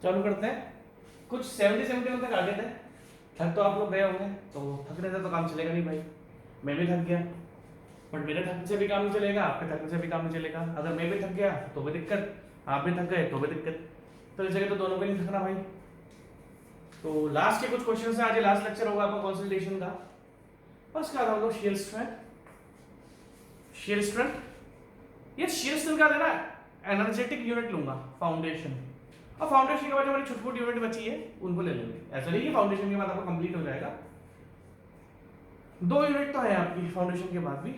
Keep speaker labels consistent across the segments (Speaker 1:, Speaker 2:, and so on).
Speaker 1: चालू करते हैं। कुछ 70 तक आ गए थे। थक तो आप लोग गए होंगे, तो थकने से तो काम चलेगा नहीं भाई। मैं भी थक गया, बट मेरे थकने से भी काम नहीं चलेगा, आपके थकने से भी काम नहीं चलेगा। अगर मैं भी थक गया तो भी दिक्कत, आप भी थक गए तो भी दिक्कत। तो इस जगह तो दोनों को नहीं थकना भाई। तो लास्ट के कुछ क्वेश्चन है, आज लास्ट लेक्चर होगा आपका कंसोलिडेशन का। और उसके बाद हम लोग शेयर स्ट्रेंथ, शेयर स्ट्रेंथ, ये शेयर स्ट्रेंथ का देना एनर्जेटिक यूनिट लूंगा, फाउंडेशन। और फाउंडेशन के बाद जो हमारी छोटी छोटी यूनिट बची है उनको ले लेंगे। ऐसा नहीं कि फाउंडेशन के बाद आपका कंप्लीट हो जाएगा, 2 यूनिट तो है आपकी फाउंडेशन के बाद भी।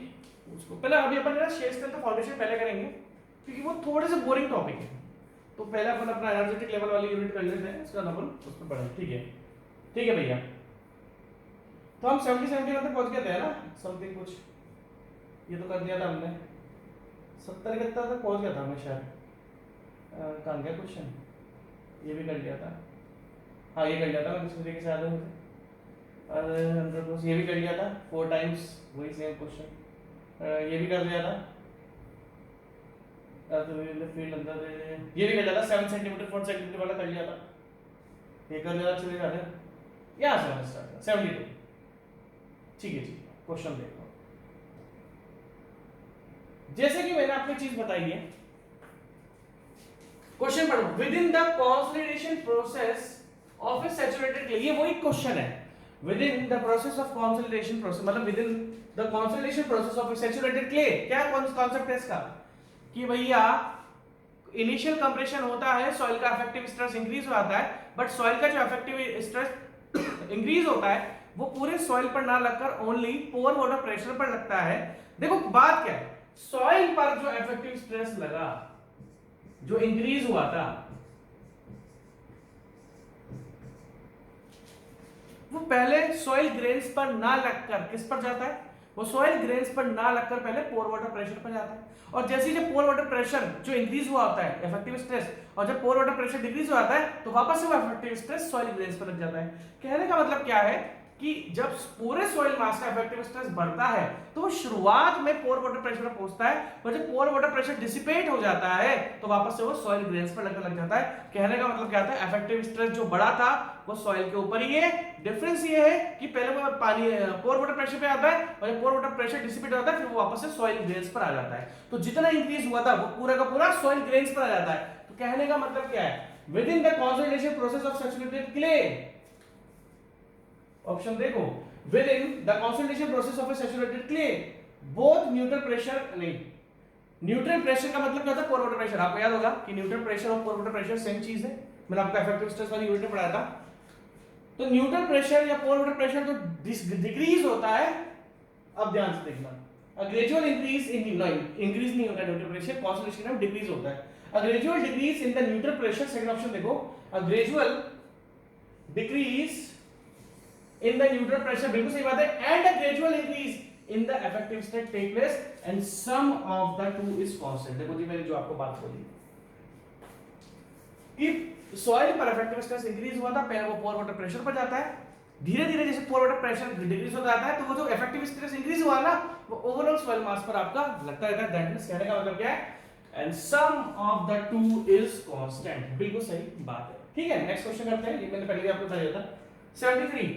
Speaker 1: उसको पहले अभी अपन ना शेयर स्ट्रेंथ तो फाउंडेशन पहले करेंगे, क्योंकि वो थोड़े से बोरिंग टॉपिक है। तो पहले अपन अपना एनर्जेटिक लेवल वाली यूनिट कर लेते हैं, उसका अपन उस पर पढ़ेंगे। ठीक है, ठीक है भैया। तो हम 70 तक पहुंच गए थे ना, समथिंग कुछ ये तो कर दिया था हमने। 70 तक पहुंच गया था मैं शायद। कहाँ गया क्वेश्चन, ये भी कर लिया था। हाँ ये कर लिया था मैं, किसी तरीके से याद है मुझे। अरे 100% ये भी कर लिया था 4 टाइम्स, वही सेम क्वेश्चन। ये भी कर लिया था। फील्ड अंदर ये भी कर लिया था, 7 सेंटीमीटर 4 सेंटीमीटर वाला कर लिया था। ये कर लिया, चलिए जाते हैं यहाँ से हमें स्टार्ट 72। ठीक है, ठीक है, क्वेश्चन देखो। जैसे कि मैंने आपको चीज बताई है, क्वेश्चन पढ़ो। Within the consolidation process of a saturated clay, ये वही क्वेश्चन है। Within the process of consolidation process, मतलब within the consolidation process of a saturated clay, क्या कॉन्सेप्ट है इसका कि भैया इनिशियल कंप्रेशन होता है, सॉइल का इफेक्टिव स्ट्रेस इंक्रीज हो जाता है, बट सॉइल का जो इफेक्टिव स्ट्रेस इंक्रीज होता है वो पूरे सॉइल पर ना लगकर ओनली पोर वाटर प्रेशर पर लगता है। देखो बात क्या है, सॉइल पर जो इफेक्टिव स्ट्रेस लगा, जो इंक्रीज हुआ था, वो पहले सॉइल ग्रेन्स पर ना लगकर किस पर जाता है, वो सॉइल ग्रेन्स पर ना लगकर पहले पोर वाटर प्रेशर पर जाता है। और जैसे ही जब पोर वाटर प्रेशर जो इंक्रीज हुआ होता है इफेक्टिव स्ट्रेस, और जब पोर वाटर प्रेशर डिक्रीज हो जाता है तो वापस से वो इफेक्टिव स्ट्रेस सॉइल ग्रेन्स पर लग जाता है। कहने का मतलब क्या है कि जब पूरे सॉइल मास का इफेक्टिव स्ट्रेस बढ़ता है तो वो शुरुआत में पोर वाटर प्रेशर पर पहुंचता है, और जब पोर वाटर प्रेशर डिसिपेट हो जाता है तो वापस से वो सॉइल ग्रेन्स पर लगने लग जाता है। कहने का मतलब क्या था, इफेक्टिव स्ट्रेस जो बढ़ा था वो सॉइल के ऊपर ही है। डिफरेंस ये है कि पहले वो पानी पोर वाटर प्रेशर पे आता है, और जब पोर वाटर प्रेशर डिसिपेट होता है फिर वो वापस से सॉइल ग्रेन्स पर आ जाता है। तो जितना इंक्रीज हुआ था वो पूरा का पूरा सॉइल ग्रेन्स पर आ जाता है। तो कहने का मतलब क्या है, within the consolidation process of saturated clay, option देखो, within the concentration process of a saturated clay both neutral pressure, नहीं, न्यूट्रल प्रेशर का मतलब क्या होता है, पोर वाटर प्रेशर। आपको याद होगा कि न्यूट्रल प्रेशर और पोर वाटर प्रेशर सेम चीज है, मैंने आपको इफेक्टिव स्ट्रेस वाली यूनिट में पढ़ाया था। तो न्यूट्रल प्रेशर या पोर वाटर प्रेशर तो डिक्रीज होता है, अब ध्यान से देखना, ग्रेजुअल इंक्रीज इन इंक्रीज नहीं होता है न्यूट्रल प्रेशर, कंसंट्रेशन में डिक्रीज होता है। Gradual decrease in the neutral pressure, second option देखो, gradual decrease in the neutral pressure, बिल्कुल सही बात है, and a gradual increase in the effective stress take place and sum of the two is constant। देखो जी मैंने जो आपको बात बोली कि सॉइल पर इफेक्टिव स्ट्रेस इंक्रीज हुआ था, पहले वो पोर वाटर प्रेशर पर जाता है, धीरे धीरे जैसे पोर वाटर प्रेशर डिक्रीज हो जाता है तो वो जो इफेक्टिव स्ट्रेस इंक्रीज हुआ ना वो ओवरऑल सॉइल मास पर आपका लगता रहता है। दैट मींस कहने का मतलब क्या है, and sum of the two is constant। बिल्कुल सही बात है। ठीक है, नेक्स्ट क्वेश्चन करते हैं, ये मैंने पहले भी आपको बताया था। 73,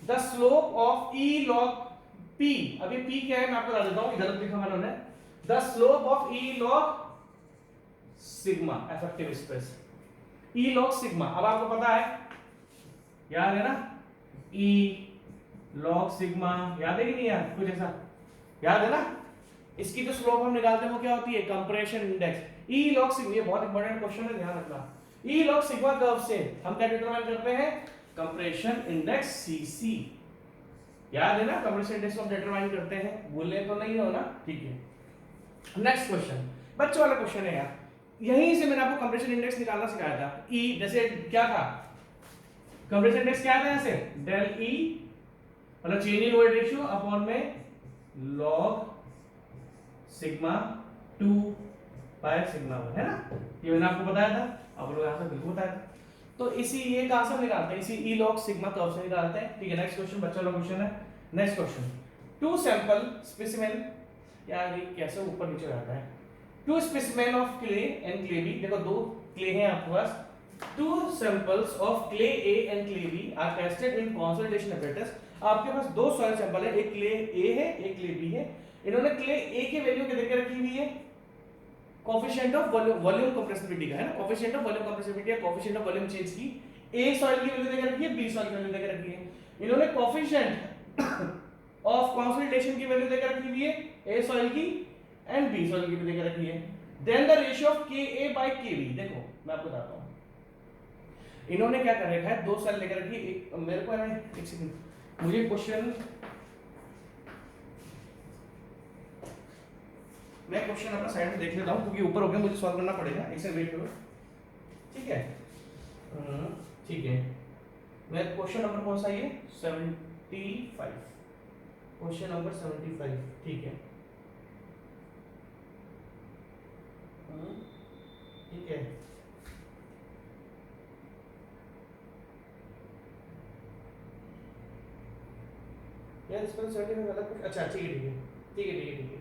Speaker 1: the slope of E log P, अभी P क्या है मैं आपको बता देता हूँ, गलत लिखा मैंने, the slope of E log sigma effective stress, E log sigma। अब आपको पता है, याद है ना, E log sigma, याद है कि नहीं याद, कुछ ऐसा याद है ना। इसकी जो स्लोप हम निकालते हैं वो क्या होती है, compression index. E log sigma, ये बहुत इंपॉर्टेंट क्वेश्चन है, ध्यान रखना। E log sigma कर्व से हम क्या डिटरमाइन करते हैं, कंप्रेशन इंडेक्स सीसी, याद है ना, कंप्रेशन इंडेक्स को हम डिटरमाइन करते हैं, भूलने तो नहीं हो ना। ठीक है, नेक्स्ट क्वेश्चन बच्चों वाला क्वेश्चन है यार, यहीं से मैंने आपको कंप्रेशन इंडेक्स निकालना सिखाया था। ई जैसे क्या था, कंप्रेशन इंडेक्स क्या था, ऐसे डेल ई मतलब change in volt ratio upon में लॉग सिग्मा 2 पाई सिग्मा 1, है ना, ये मैंने आपको बताया था, आप लोग यहां से बिल्कुल बताया था। तो इसी ये कहां से निकालते हैं, इसी ई लॉग सिग्मा कर्व से निकालते हैं। ठीक है, नेक्स्ट क्वेश्चन बच्चा वाला क्वेश्चन है। Next question, two sample specimen, यार ये कैसे ऊपर नीचे रहता है, two specimen of clay and clay B. देखो दो क्ले हैं आपके पास, Two samples of clay A and clay B are tested in consolidation apparatus. आपके पास दो सॉइल सैंपल है, एक क्ले A है एक क्ले B है। इन्होंने क्ले A की वैल्यू क्या देके रखी हुई है, कोएफिशिएंट ऑफ वॉल्यूम कंप्रेसिबिलिटी का है ना, कोएफिशिएंट ऑफ वॉल्यूम कंप्रेसिबिलिटी या कोएफिशिएंट ऑफ वॉल्यूम चेंज की A सॉइल की वैल्यू देके रखी है, B सॉइल की वैल्यू देके रखी है। इन्होंने कोएफिशिएंट ऑफ कंसोलिडेशन की वैल्यू देके रखी हुई है A सॉइल की एंड B सॉइल की भी देके रखी है। Then the ratio of KA by KB, देखो मैं आपको बताता हूं इन्होंने क्या कर रखा है, दो सेल लेकर रखी एक मेरे को है, एक सेकंड मुझे क्वेश्चन, मैं क्वेश्चन अपना साइड में देख लेता हूं क्योंकि ऊपर हो गया मुझे सॉल्व करना पड़ेगा, एक सेकंड वेट करो, ठीक है। ठीक है, मैं क्वेश्चन नंबर कौन सा ये 75, क्वेश्चन नंबर 75, ठीक है ठीक है। यार इसमें 75 अलग कुछ, अच्छा ठीक है ठीक है ठीक है ठीक है ठीक है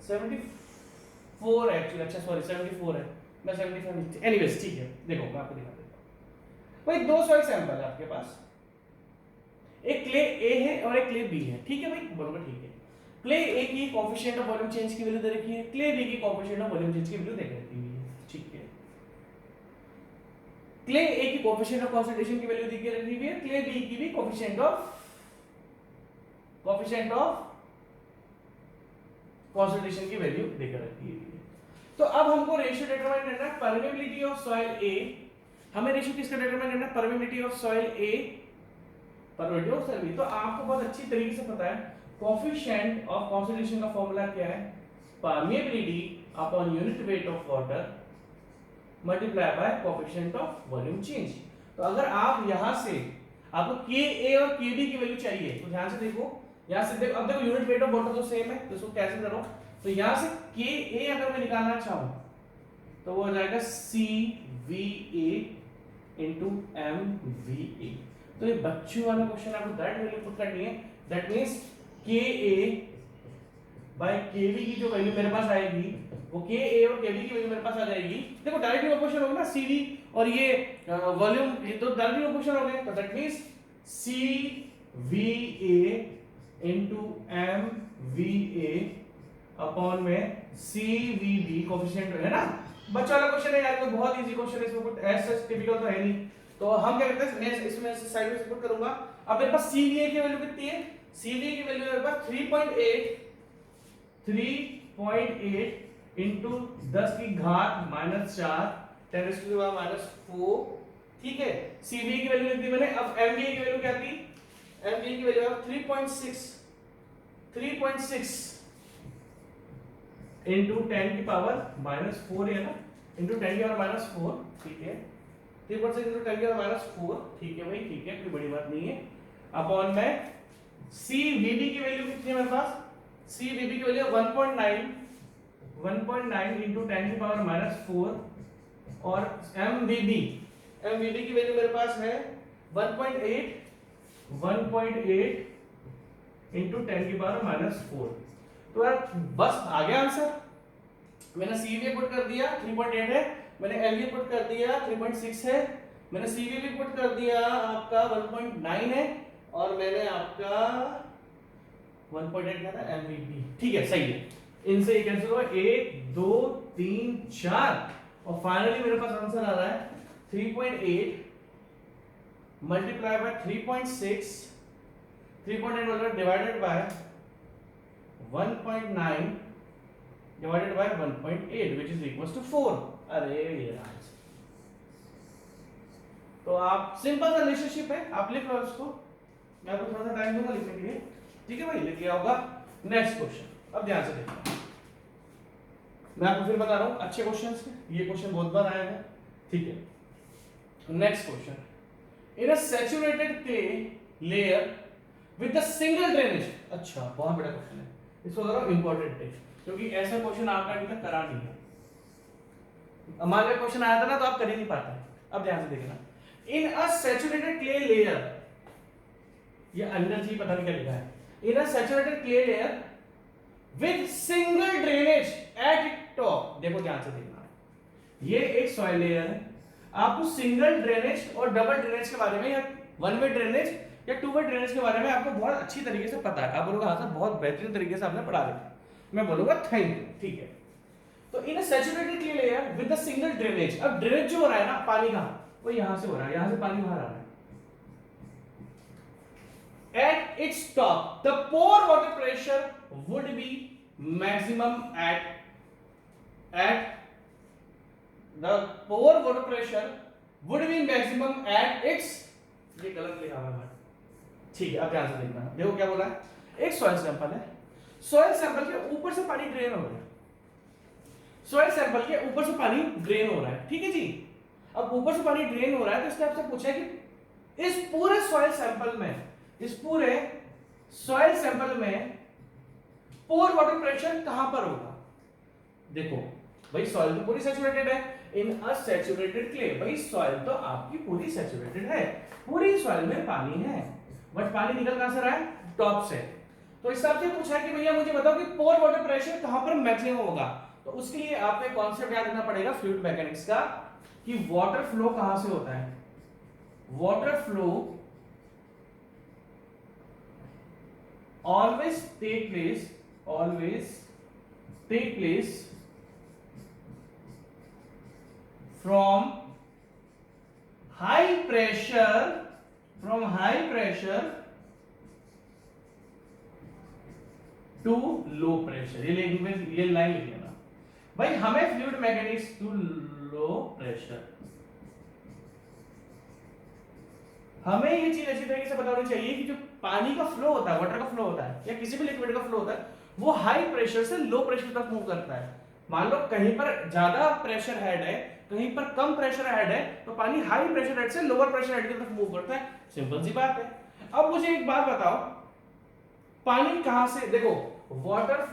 Speaker 1: 74 एक्चुअली, अच्छा सॉरी 74 है, मैं 75, एनीवेज ठीक है। देखो मैं आपको दिखा देता हूं भाई, दो सॉइल सैंपल है आपके पास, एक क्ले ए है और एक क्ले बी है, ठीक है भाई बराबर ठीक है। क्ले ए की कोएफिशिएंट ऑफ वॉल्यूम चेंज की वैल्यू दे रखी है, क्ले बी की कोएफिशिएंट ऑफ वॉल्यूम चेंज की वैल्यू दे रखी है, ठीक है। क्ले ए की कोएफिशिएंट ऑफ कंसंट्रेशन की वैल्यू दी रखी हुई है, क्ले बी की भी कोएफिशिएंट ऑफ कंसंट्रेशन की वैल्यू देकर रखी है। तो अब हमको रेशियो डिटरमाइन करना है परमेबिलिटी ऑफ सॉइल ए, हमें रेशियो किसका डिटरमाइन करना है, permeability of soil A, permeability of soil B. तो आपको बहुत अच्छी तरीके से पता है कोएफिशिएंट ऑफ कंसंट्रेशन का फार्मूला क्या है, permeability upon unit weight of water multiply by coefficient of volume change. तो अगर आप यहां से आपको के ए और के बी की वैल्यू चाहिए तो ध्यान से देखो, यहां से देखो, अब देखो यूनिट वेट ऑफ वाटर तो सेम है, तो इसको कैंसिल करो, तो यहां से के ए अगर मैं निकालना चाहूं तो वो हो जाएगा C V A into M V A. तो ये बच्चों वाला क्वेश्चन आपको दैट वैल्यू पुट करनी है, दैट मींस के ए बाय के बी की जो वैल्यू मेरे पास आएगी वो के ए और के बी की वैल्यू मेरे पास आ जाएगी। देखो डायरेक्टली ऑपोजिशन होगा ना, सी वी और ये वॉल्यूम, ये तो डायरेक्टली ऑपोजिशन हो गए, तो that means C V A into M V A upon में सी वी बी कोएफिशिएंट है ना। बच्चा वाला क्वेश्चन है यार, तो बहुत इजी क्वेश्चन है, इसमें कुछ ऐसा टिपिकल तो है नहीं। तो हम क्या करते हैं, मैं इसमें से साइड में पुट करूंगा। अब मेरे पास सी वी ए की वैल्यू कितनी है, सी वी ए की वैल्यू मेरे पास 3.8 इंटू 10 की घात -4 10⁻⁻⁴, ठीक है। सी वी ए की वैल्यू लिख दी मैंने। अब एम वी ए की वैल्यू क्या थी, एम वी ए की वैल्यू 3.6 इंटू 10⁻⁻⁴ है ना, इंटू 10⁻⁻⁴, ठीक है। 3.6 इंटू 10⁻⁻⁴, ठीक है भाई ठीक है, कोई बड़ी बात नहीं है। अपॉन में सी वी बी की वैल्यू कितनी है मेरे पास, सी वी बी की वैल्यू 1.9 इंटू 10⁻⁻⁴, और एम वी बी की वैल्यू मेरे पास है 1.8 इंटू 10⁻⁴। तो यार बस आ गया आंसर, मैंने सीवी पुट कर दिया 3.8 है, मैंने एलवी पुट कर दिया 3.6 है, मैंने सीवी भी पुट कर दिया आपका 1.9 है, और मैंने आपका 1.8 क्या था एमवीपी, ठीक है सही है। इनसे ये कैंसिल हुआ 1 2 3 4, और फाइनली मेरे पास आंसर आ रहा है 3.8 मल्टीप्लाई बाय 3.6, 3.8 मतलब divided by 1.9 divided by 1.8 which is equals to 4। अरे यार, तो आप सिंपल सा रिलेशनशिप है, आप लिख लो इसको, मैं आपको थोड़ा सा टाइम दूंगा लिखने के लिए, ठीक है भाई, लिख लिया होगा। नेक्स्ट क्वेश्चन, अब ध्यान से देखना, मैं आपको फिर बता रहा हूं अच्छे क्वेश्चंस हैं, ये क्वेश्चन बहुत बार आया है, ठीक है। Next question, in a saturated clay layer with a single drainage, अच्छा बहुत बड़ा क्वेश्चन है, इसको जरा इंपॉर्टेंट है क्योंकि ऐसा क्वेश्चन आपका अभी तक करा नहीं है। हमारे क्वेश्चन आया था ना तो आप कर ही नहीं पाते। अब ध्यान से देखना, in a saturated clay layer, ये अंदर जी पता नहीं क्या लिखा है, in a saturated clay layer with single drainage at top. देखो ध्यान से देखना, ये एक सॉइल लेयर है, आपको सिंगल ड्रेनेज और डबल ड्रेनेज के बारे में या वन वे ड्रेनेज या टू वे ड्रेनेज के बारे में आपको बहुत अच्छी तरीके से पता है। आप बोलोगे हाँ सर बहुत बेहतरीन तरीके से आपने पढ़ा रखा, मैं बोलूंगा थैंक यू, ठीक है। तो in saturated clay layer with the single drainage, अब ड्रेनेज जो हो रहा है ना पानी का, वो यहां से हो रहा है, यहां से पानी बाहर आ रहा है। At its top, the pore water pressure would be maximum at the pore water pressure would be maximum at its, ये गलत लिखा हुआ है, ठीक है, अब ध्यान से देखना। देखो क्या बोला है, एक सॉइल सैंपल है, सॉइल सैंपल के ऊपर से पानी ड्रेन हो रहा है, सॉइल सैंपल के ऊपर से पानी ड्रेन हो रहा है, ठीक है जी। अब ऊपर से पानी ड्रेन हो रहा है तो इसने आपसे पूछा है कि इस पूरे सॉइल सैंपल में, इस पूरे सॉइल सैंपल में पोर वाटर प्रेशर कहां पर होगा। देखो भाई सॉइल तो पूरी सैचुरेटेड है, इन अ सैचुरेटेड क्ले, भाई सॉइल तो आपकी पूरी सैचुरेटेड है, पूरी सॉइल में पानी है, बट पानी निकल कहां से रहा है, टॉप से। तो इस हिसाब से पूछा है कि भैया मुझे बताओ कि पोर वाटर प्रेशर कहां पर मैक्सिमम होगा। तो उसके लिए आपको कॉन्सेप्ट याद रखना पड़ेगा फ्लूइड मैकेनिक्स का, कि वाटर फ्लो कहां से होता है। Water flow always take place from high pressure to low pressure। ये लाइन लिख लेना भाई, हमें fluid mechanics to low pressure, हमें ये चीज अच्छी तरीके से पता होनी चाहिए कि जो पानी का फ्लो होता है, वाटर का फ्लो होता है या किसी भी लिक्विड का फ्लो होता है, वो हाई प्रेशर से लो प्रेशर तक मूव करता है। मान लो कहीं पर ज्यादा प्रेशर हेड है, कहीं पर कम प्रेशर हेड है, तो पानी हाई प्रेशर हेड से लोअर प्रेशर हेड की तरफ मूव करता है, सिंपल सी बात है। अब मुझे एक बात बताओ, पानी कहां से, देखो water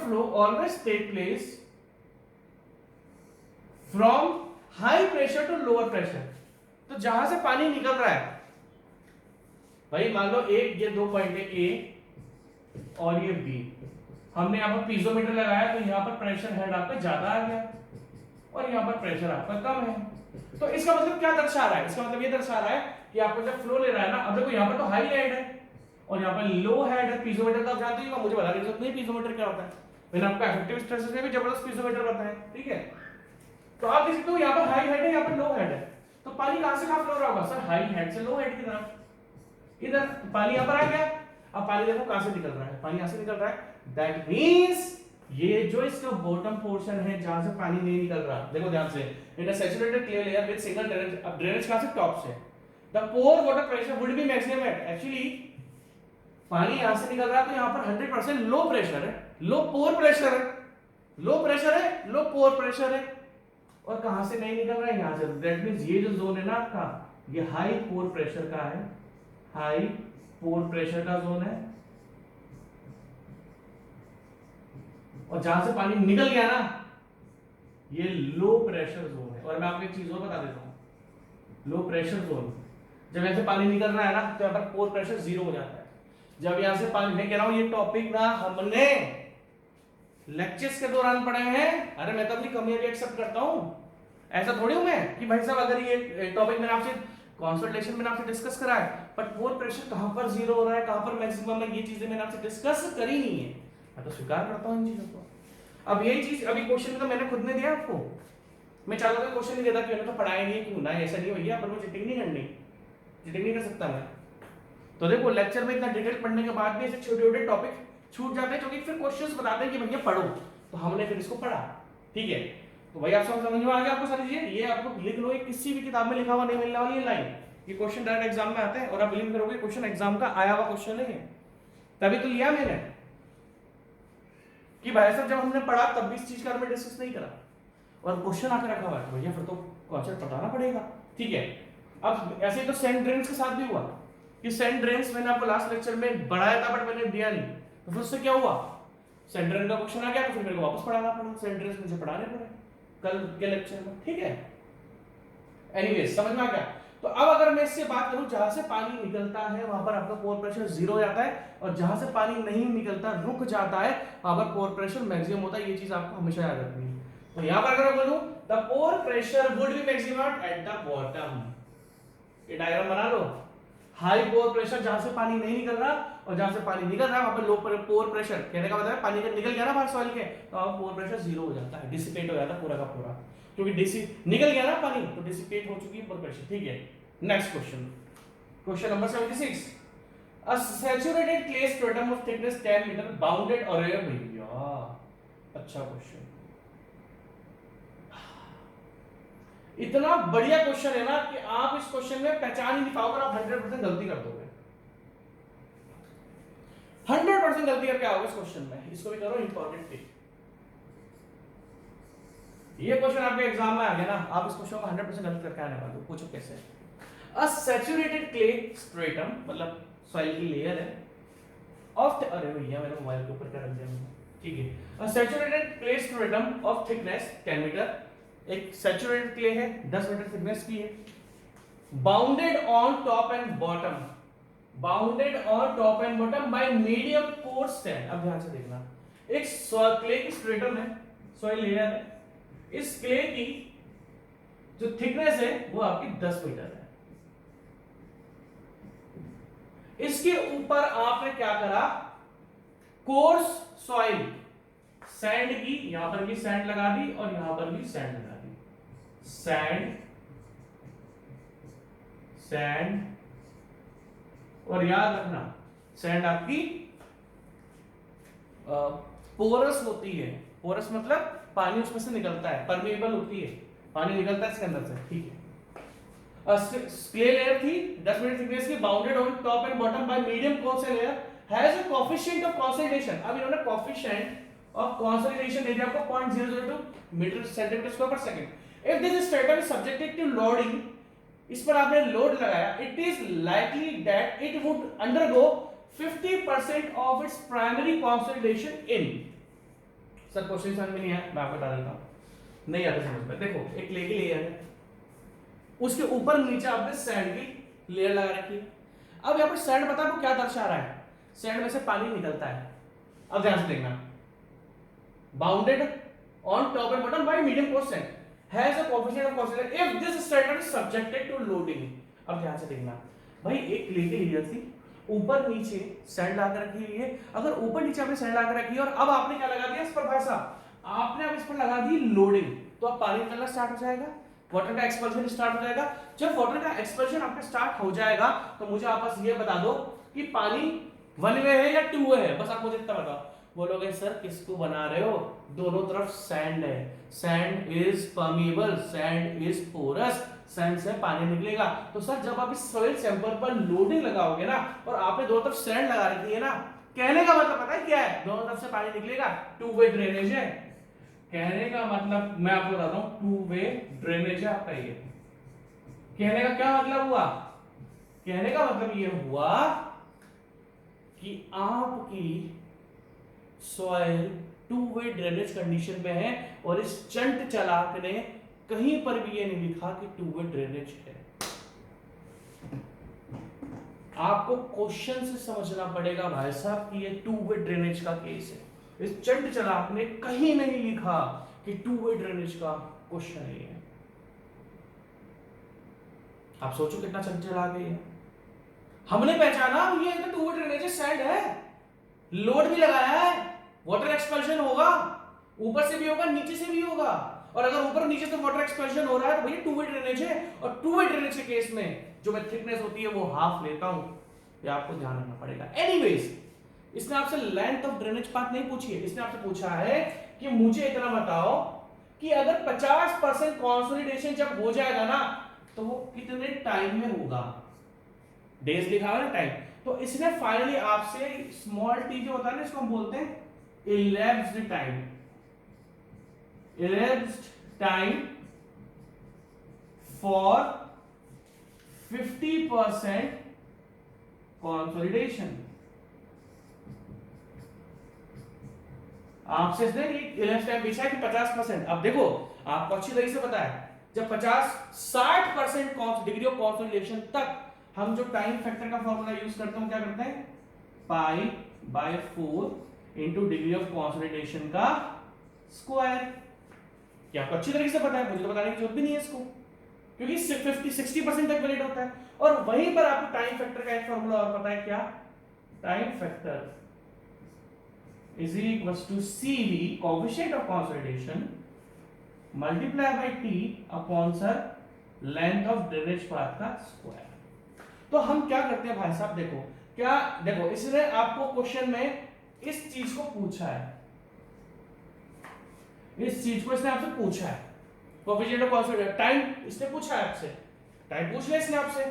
Speaker 1: flow always take place from high pressure to lower pressure. तो जहां से पानी निकल रहा है भाई, मान लो ये दो पॉइंट है ए और ये बी, हमने यहां पर पीजोमीटर लगाया, तो यहां पर प्रेशर हेड आपका ज्यादा आ गया और यहां पर प्रेशर आपका कम है। तो इसका मतलब क्या दर्शा रहा है, इसका मतलब ये दर्शा रहा है कि आपको जब फ्लो ले रहा है ना, अब देखो यहां पर तो हाई हेड है और यहां पर लो हेड है। पीजोमीटर का आप जानते हो, मुझे बताने की जरूरत नहीं पीजोमीटर क्या होता है, मैंने आपको इफेक्टिव स्ट्रेसेस में भी जबरदस्त पीजोमीटर बताया, ठीक है। तो आप देख सकते हो यहाँ पर हाई हेड है, यहाँ पर लो हेड है, तो पानी कहां से कहां फ्लो रहा होगा सर, हाई हेड से लो हेड की तरफ। इधर पानी यहाँ पर आ गया, अब पानी देखो कहां से निकल रहा है, पानी यहां से निकल रहा है, दैट मींस ये जो इसका बॉटम पोर्शन है जहां से पानी नहीं निकल रहा, देखो ध्यान से, in a saturated clay layer with single drainage, अब ड्रेनेज कहां से, टॉप से, the pore water pressure would be maximum at, actually पानी यहां से निकल रहा है तो यहां पर 100% लो प्रेशर है, लो पोर प्रेशर है, लो प्रेशर है, लो पोर प्रेशर है, और कहां से नहीं निकल रहा है, यहां से। दैट मींस ये जो जोन है ना आपका, ये हाई पोर प्रेशर का है, हाई पोर प्रेशर का जोन है, और जहां से पानी निकल गया ना, ये लो प्रेशर जोन है। और मैं आपको एक चीज और बता देता हूं, लो प्रेशर जोन, जब यहां से पानी निकल रहा है ना, तो यहां पर पोर प्रेशर 0 हो जाता है। जब यहां से पानी, मैं कह रहा हूं ये टॉपिक ना हमने लेक्चर्स के दौरान पढ़े हैं, अरे मैं तो अपनी कमियां भी एक्सेप्ट करता हूं, ऐसा थोड़ी हूं मैं कि भाई साहब अगर ये टॉपिक मैंने आपसे कंसल्टेशन में आपसे डिस्कस करा है, बट पोर प्रेशर कहां पर 0 हो रहा है, कहां पर मैक्सिमम है, ये चीजें मैंने आपसे डिस्कस करी नहीं है, मैं तो स्वीकार करता हूं इन चीजों को। अब यही चीज अभी क्वेश्चन तो मैंने खुद ने दिया आपको, मैं चाहता था क्वेश्चन नहीं देता, क्यों तो पढ़ाया नहीं, क्यों ना, ऐसा नहीं भैया, पर मुझे चीटिंग नहीं करनी, चीटिंग नहीं कर सकता मैं। तो देखो लेक्चर में इतना डिटेल पढ़ने के बाद भी ऐसे छोटे छोटे टॉपिक छूट जाते हैं, क्योंकि फिर क्वेश्चंस बताते हैं कि भैया पढ़ो, तो हमने फिर इसको पढ़ा, ठीक है। तो भाई आप समझ में आ गया आपको सारी चीजें, ये आपको लिख लो, ये किसी भी किताब में लिखा हुआ नहीं मिलने वाली है लाइन, ये क्वेश्चन डायरेक्ट एग्जाम में आते हैं, और आप बिलीव करोगे क्वेश्चन एग्जाम का आया हुआ क्वेश्चन नहीं है, तभी तो लिया मैंने कि भाई साहब जब हमने पढ़ा तब भी इस चीज का हमने डिस्कस नहीं करा, और क्वेश्चन आकर रखा हुआ है, तो भैया फिर तो कॉन्सेप्ट बताना पड़ेगा, ठीक है। अब ऐसे ही तो सेंट ड्रेन्स के साथ भी हुआ कि सेंट ड्रेन्स मैंने आपको लास्ट लेक्चर में बढ़ाया था, बट मैंने दिया नहीं, तो फिर उससे क्या हुआ, सेंट ड्रेन का क्वेश्चन आ गया, तो फिर मेरे को वापस पढ़ाना पड़ा, सेंट ड्रेन्स मुझे पढ़ाने पड़े कल के लेक्चर में, ठीक है। एनीवेज समझ में आ गया। तो अब अगर मैं इससे बात करूं, जहां से पानी निकलता है वहां पर आपका पोर प्रेशर 0 हो जाता है, और जहां से पानी नहीं निकलता, रुक जाता है, वहां पर पोर प्रेशर मैक्सिमम होता है, ये चीज आपको हमेशा याद रखनी है। तो यहां पर अगर मैं बोलूं the pore pressure would be maximum at the bottom, ये डायग्राम बना लो। हाई पोर प्रेशर जहां से पानी नहीं निकल रहा और जहां से पानी निकल रहा है वहां पर लो पोर प्रेशर, कहने का मतलब है पानी का निकल गया ना बाहर सॉइल के, तो अब पोर प्रेशर जीरो हो जाता है, डिसिपेट हो जाता है पूरा का पूरा, क्योंकि निकल गया ना पानी तो डिसिपेट हो चुकी है पोर प्रेशर। ठीक है, next question, question number 76, a saturated clay stratum of thickness 10 meter bounded array भैया, अच्छा क्वेश्चन, इतना बढ़िया क्वेश्चन है ना कि आप इस क्वेश्चन में पहचान ही नहीं पाओगे, आप 100% गलती कर दोगे, 100% गलती करके आओगे इस क्वेश्चन में। इसको भी करो इंपॉर्टेंट टिप, ये क्वेश्चन आपके एग्जाम में आ गया ना, आप इस क्वेश्चन को 100% गलत करके आने वाले हो, पूछो कैसे। अ सैचुरेटेड क्ले स्ट्रेटम मतलब सॉइल की लेयर है ऑफ, अरे भैया मेरे मोबाइल के ऊपर क्या रख दिया मैंने, ठीक है, a saturated clay stratum of thickness 10 metre, एक सैचुरेटेड क्ले है 10 मीटर थिकनेस की है, bounded on top and bottom, bounded on top and bottom by medium pores sand. अब ध्यान से देखना, एक क्ले की स्ट्रेटम है, सॉइल लेयर है, इस क्ले की जो थिकनेस है वो आपकी 10 मीटर है, इसके ऊपर आपने क्या करा, कोर्स सॉइल सैंड की, यहां पर भी सैंड लगा दी और यहां पर भी सैंड लगा दी, सैंड सैंड, और याद रखना सैंड आपकी पोरस होती है, पोरस मतलब पानी उसमें से निकलता है, परमेबल होती है, पानी निकलता है इसके अंदर से, ठीक है। क्ले लेयर थी 10 मीटर थिकनेस की, bounded on top and bottom by medium coarse layer, has a coefficient of consolidation, अब इन्होंने कोएफिशिएंट ऑफ कंसोलिडेशन दे दिया आपको 0.002 मीटर सेंटीमीटर स्क्वायर पर second. If this stratum is subjected to loading, इस पर आपने लोड लगाया, it is likely that it would undergo 50% of its primary consolidation in. Sir question समझ में नहीं आया, मैं आपको बता देता हूं, नहीं आता समझ में। देखो एक क्ले की लेयर है, उसके ऊपर नीचे आपने सैंड की लेयर लगा रखी है, अब यहां पर सैंड पता है आपको क्या दर्शा रहा है, सैंड में से पानी निकलता है। अब ध्यान से देखना, bounded on top and bottom by medium coarse sand has a coefficient of consolidation if this stratum is subjected to loading. अब ध्यान से देखना भाई, एक क्ले की लेयर थी, ऊपर नीचे सैंड लाकर रखी हुई है, अगर ऊपर नीचे आपने सैंड लाकर रखी है और अब आपने क्या लगा दिया इस पर, भाई साहब आपने अब इस पर लगा दी लोडिंग, तो अब पानी निकलना स्टार्ट हो जाएगा, वाटर का एक्सपल्शन स्टार्ट हो जाएगा। जब वाटर का एक्सपल्शन आपका स्टार्ट हो जाएगा तो मुझे आप बस ये बता दो कि पानी वन वे है या टू वे है, बस आप मुझे इतना बताओ। बोलोगे सर किसको बना रहे हो, दोनों तरफ सैंड है, sand is permeable, sand is porous, sand से पानी निकलेगा। तो सर जब आप इस सॉइल सैंपल पर लोडिंग लगाओगे ना और आपने दोनों तरफ सैंड लगा रखी है ना, कहने का मतलब पता है क्या है, दोनों तरफ से पानी निकलेगा, टू वे ड्रेनेज है। कहने का मतलब मैं आपको बताता हूं, टू वे ड्रेनेज है आपका ये। कहने का क्या मतलब हुआ, कहने का मतलब ये हुआ कि आपकी soil two way drainage condition में है और इस चंट चालाक ने कहीं पर भी ये नहीं लिखा कि टू वे ड्रेनेज है। आपको क्वेश्चन से समझना पड़ेगा भाई साहब कि ये टू वे ड्रेनेज का केस है। इस चंट चालाक ने कहीं नहीं लिखा कि टू वे ड्रेनेज का क्वेश्चन है ये। आप सोचो कितना चंट चालाक है ये। हमने पहचाना ये तो टू वे ड्रेनेज सैंड है, लोड भी लगाया है, वाटर एक्सपल्शन होगा, ऊपर से भी होगा नीचे से भी होगा, और अगर ऊपर नीचे से वाटर एक्सपल्शन हो रहा है तो भैया टू वे ड्रेनेज है। और टू वे ड्रेनेज के केस में जो मैं थिकनेस होती है वो हाफ लेता हूं, ये आपको ध्यान रखना पड़ेगा। एनीवेज, इसने आपसे लेंथ ऑफ ड्रेनेज पाथ नहीं पूछी है, इसने आपसे पूछा है कि मुझे इतना बताओ कि अगर 50% कंसोलिडेशन जब हो जाएगा ना तो वो कितने टाइम में होगा, डेज लिखा हुआ है ना टाइम, तो इसने फाइनली आपसे स्मॉल टी जो होता है ना इसको हम बोलते हैं elapsed time, elapsed time for 50% consolidation. आपसे इसने elapsed टाइम पूछा है कि 50%। अब देखो आपको अच्छी तरीके से पता है जब 50-60% डिग्री ऑफ कंसोलिडेशन तक हम जो टाइम फैक्टर का फॉर्मूला यूज करते हैं क्या करते हैं, pi by 4 into degree of consolidation का स्क्वायर। कि आपको अच्छी तरीके से पता है, मुझे तो बताने की जरूरत भी नहीं है इसको, क्योंकि 50-60% तक वैलिड होता है। और वहीं पर आपको टाइम फैक्टर का एक फॉर्मूला और पता है, क्या? Time factor is equals to CV, coefficient of consolidation, multiply by T upon sir length of drainage path का स्क्वायर। तो हम क्या करते हैं भाई साहब, देखो इसने आपको क्वेश्चन में इस चीज को पूछा है, इस चीज को इसने आपसे पूछा है, कोएफिशिएंट ऑफ कंसोलिडेशन टाइम इसने पूछा है आपसे, टाइम पूछ लिया इसने आपसे।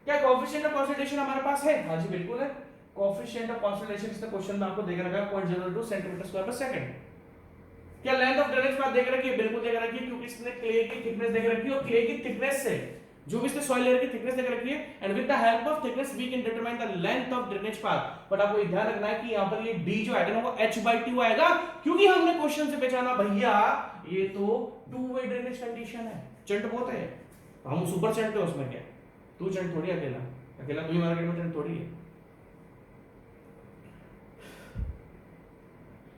Speaker 1: क्या कोएफिशिएंट ऑफ कंसोलिडेशन हमारे पास है? हाँ जी बिल्कुल है। कोएफिशिएंट ऑफ कंसोलिडेशन इसने क्वेश्चन में आपको देकर रखा है 0.02 सेंटीमीटर स्क्वायर पर सेकंड। क्या लेंथ ऑफ ड्रेनेज पाथ देख रखी है? बिल्कुल देख रखी है, क्योंकि इसने क्ले की थिकनेस देख रखी है, और क्ले की थिकनेस से जो भी इसने सॉइल लेयर की थिकनेस देख रखी है, and with the help of thickness we can determine the length of drainage path. But आपको ये ध्यान रखना है कि यहां पर ये d जो आएगा ना वो h/2 आएगा, क्योंकि हमने क्वेश्चन से पहचाना भैया ये तो टू वे ड्रेनेज कंडीशन है, चंट बहुत है, हम सुपर चंट है, उसमें क्या तू चंट थोड़ी अकेला, अकेला तू ही मार्केट में चंट थोड़ी है।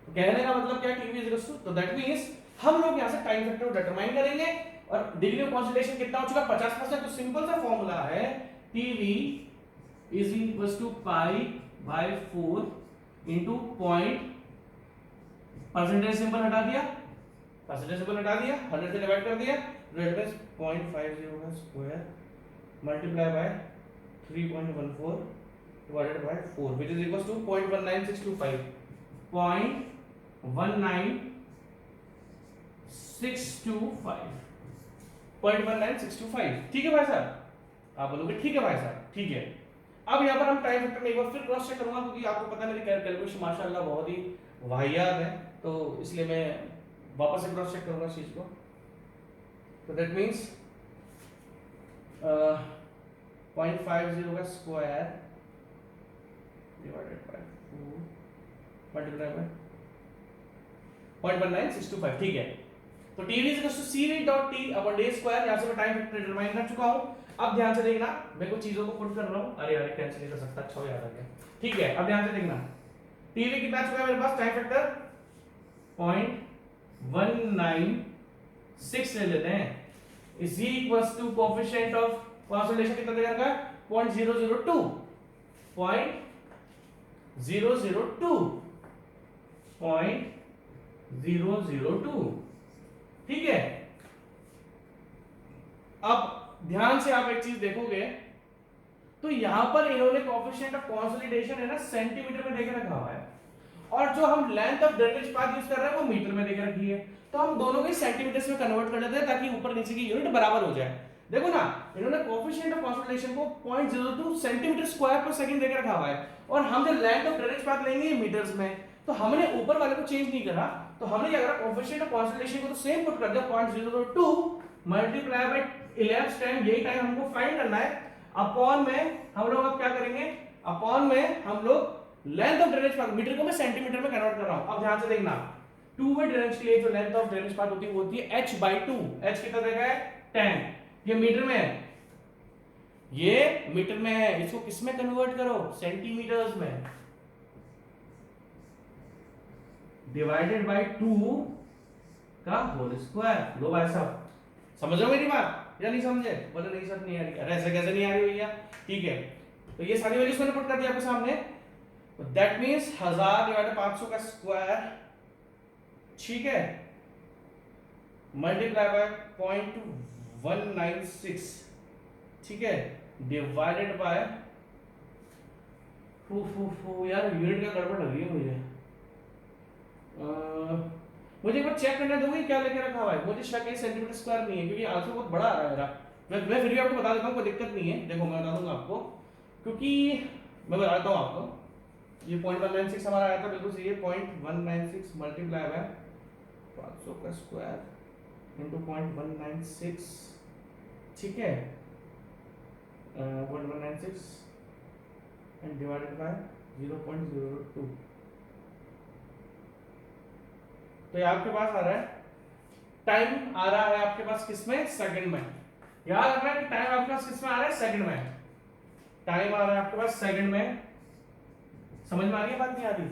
Speaker 1: तो कहने का मतलब क्या, टीवी इज टू, तो दैट मींस हम लोग यहां से टाइम फैक्टर को डिटरमाइन करेंगे, और डिग्री ऑफ कंसोलिडेशन कितना हो चुका? 50%। तो सिंपल सा फॉर्मूला है TV is equals to π/4 into point, percentage symbol हटा दिया, परसेंटेज सिंबल हटा दिया, 100 से डिवाइड कर दिया, रेडियस 0.50 का square multiply by 3.14 divided by 4 which is equals to 0.19625, 0.19625। ठीक है भाई साहब, आप बोलोगे ठीक है भाई साहब, ठीक है। अब यहाँ पर हम टाइम फैक्टर में एक बार फिर क्रॉस चेक करूंगा, क्योंकि आपको पता है मेरी कैलकुलेशन माशाल्लाह बहुत ही वाहियात है, तो इसलिए मैं वापस से क्रॉस चेक करूंगा इस चीज को। तो दैट मींस 0.50 का square divided by 4 multiply by 0.19625। ठीक है, तो TV is equal to CV.T upon d square. यहां से मैं टाइम फैक्टर डिटरमाइन कर चुका हूं। अब ध्यान से देखना, मैं कुछ चीजों को पुट कर रहा हूं, अरे यार कैंसिल नहीं कर सकता, अच्छा याद आ गया। ठीक है, अब ध्यान से देखना, TV कितना चुका है मेरे पास, टाइम फैक्टर 0.196 ले लेते हैं, is equals to coefficient of consolidation कितना दे रखा है? 0.002, 0.002। ठीक है, अब ध्यान से आप एक चीज देखोगे, तो यहां पर इन्होंने कोएफिशिएंट ऑफ कंसोलिडेशन है ना सेंटीमीटर में देके रखा हुआ है, और जो हम length of drainage path use कर रहे हैं वो मीटर में देके रखी है। तो हम दोनों को सेंटीमीटर में कन्वर्ट कर लेते हैं, ताकि ऊपर नीचे की यूनिट बराबर हो जाए। देखो ना, इन्होंने कोएफिशिएंट ऑफ कंसोलिडेशन को 0.02 सेंटीमीटर स्क्वायर पर सेकंड देके रखा हुआ है, और हम जो लेंथ ऑफ ड्रेनेज पाथ लेंगे मीटर्स में, तो हमने ऊपर वाले को चेंज नहीं करा, तो हमने क्या करा, कोएफिशिएंट ऑफ कंसोलिडेशन को तो सेम पुट कर दिया 0.002 मल्टीप्लाई बाय 11 टाइम, यही टाइम हमको फाइंड करना है, अपॉन में हम लोग अब क्या करेंगे, अपॉन में हम लोग length of drainage path, metre को मैं सेंटीमीटर में कन्वर्ट कर रहा हूं। अब ध्यान से देखना, टू वे ड्रेनेज के लिए जो लेंथ ऑफ ड्रेनेज पाथ होती है वो होती है h/2, h कितना देगा है 10, ये मीटर में है, ये मीटर में है, इसको किस में कन्वर्ट करो, सेंटीमीटर्स में, डिवाइडेड बाय 2 का होल स्क्वायर। लो भाई साहब, समझ रहे हो मेरी बात या नहीं समझे? बोले नहीं सर नहीं आ रही, अरे ऐसे कैसे नहीं आ रही भैया? ठीक है, तो ये सारी वैल्यूज मैंने पुट कर दिया आपके सामने, तो दैट मींस 1000 डिवाइडेड 500 का स्क्वायर, ठीक है, मल्टीप्लाई बाय 0.196, ठीक है, डिवाइडेड बाय यार यूनिट का गड़बड़ लग रही है मुझे, मुझे एक बार चेक करने दोगे क्या लेके रखा हुआ है? मुझे शक है सेंटीमीटर स्क्वायर नहीं है, क्योंकि आंसर बहुत बड़ा आ रहा है मेरा। मैं फिर भी आपको बता देता हूँ, कोई दिक्कत नहीं है, देखो मैं बता दूंगा आपको, क्योंकि मैं बताता हूँ आपको, ये 0.196 हमारा आया था, बिल्कुल सही है, 0.196 मल्टीप्लाई बाय 500 का स्क्वायर इनटू 0.196, ठीक है, 0.196 एंड डिवाइडेड बाय 0.02। तो ये आपके पास आ रहा है, टाइम आ रहा है आपके पास किसमें, सेकंड में। याद रखना कि टाइम आपके पास किसमें आ रहा है, सेकंड में, टाइम आ रहा है आपके पास सेकंड में। समझ में आ रही है बात, नहीं आ रही?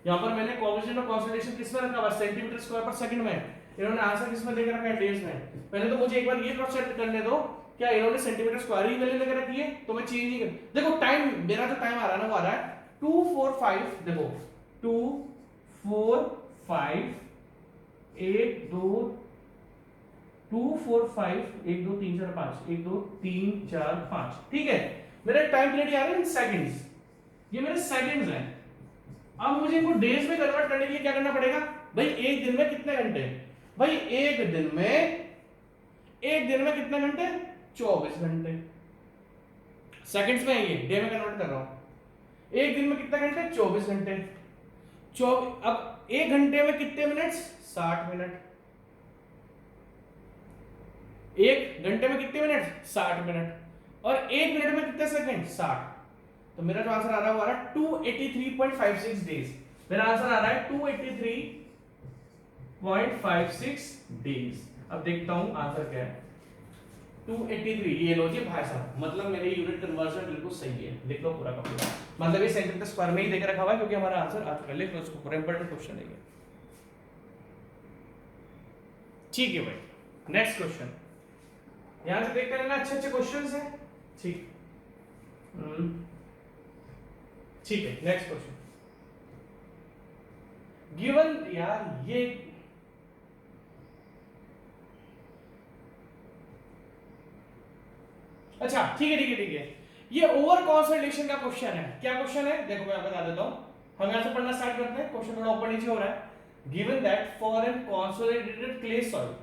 Speaker 1: यहां पर मैंने कोएफिशिएंट ऑफ कंसोलिडेशन किसमें रखा हुआ है, सेंटीमीटर स्क्वायर पर सेकंड में, इन्होंने आंसर किस में देकर रखा है, डेज में। पहले तो मुझे एक बार ये क्रॉस चेक करने दो, क्या इन्होंने सेंटीमीटर स्क्वायर ही वैल्यू लेकर रखी है, तो मैं चेंज नहीं कर, देखो टाइम मेरा जो टाइम आ रहा है ना वो आ रहा है 2 4 5, देखो 2 4 5 1 2 2 4 5 1 2 3 4 5 1 2 3 4 5, ठीक है। मेरा टाइम पीरियड आ रहा है इन सेकंड्स, ये मेरे सेकंड्स हैं। अब मुझे इनको डेज में कन्वर्ट करने के लिए क्या करना पड़ेगा भाई, एक दिन में कितने घंटे, भाई एक दिन में कितने घंटे, 24 घंटे। सेकंड्स में ये डे में कन्वर्ट कर रहा हूं, एक दिन में कितने घंटे, 24 घंटे। अब एक घंटे में कितने मिनट्स, 60 मिनट। एक घंटे में कितने मिनट, 60 मिनट। और एक मिनट में कितने सेकंड, 60। तो मेरा जो आंसर आ रहा है वो आ रहा है 283.56 डेज। मेरा आंसर आ रहा है 283.56 डेज। अब देखता हूं आंसर क्या है, 283। ये लो जी भाई साहब, मतलब मेरे यूनिट कन्वर्जन बिल्कुल सही है, लिख लो पूरा का पूरा। मतलब ये सेंटीमीटर स्क्वायर में ही देकर रखा हुआ है क्योंकि हमारा आंसर आ चुका है, लिख लो इसको पूरा, इंपॉर्टेंट क्वेश्चन है ये। ठीक है भाई, नेक्स्ट क्वेश्चन यहां से देखते रहना, अच्छे अच्छे क्वेश्चंस हैं, ठीक। ठीक है, नेक्स्ट क्वेश्चन गिवन, यार ये अच्छा ठीक है ठीक है ठीक है, ये ओवर कंसोलिडेशन का क्वेश्चन है। क्या क्वेश्चन है, देखो मैं बता देता हूं, हम यहां से पढ़ना स्टार्ट करते हैं। क्वेश्चन थोड़ा ऊपर नीचे हो रहा है। Given that for an consolidated clay soil,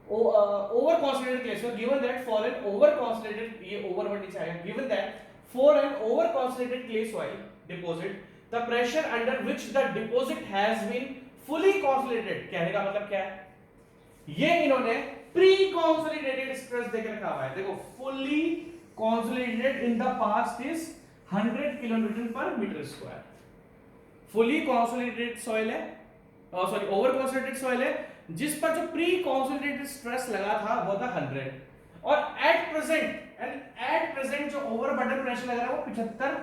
Speaker 1: over consolidated clay soil, given that for an over consolidated, ये over वर्ड नीचे आएगा, given that for an over consolidated clay soil deposit, the pressure under which the deposit has been fully consolidated, कहने का मतलब क्या है, ये इन्होंने प्री consolidated stress देकर रखा हुआ है। देखो fully consolidated in the past is 100 kilonewton per meter square। fully consolidated soil है, सॉरी ओवर कंसोलिडेटेड सॉइल है, जिस पर जो प्री कंसोलिडेटेड स्ट्रेस लगा था वो था 100, और एट प्रेजेंट जो ओवर बर्डन प्रेशर लग रहा है वो 75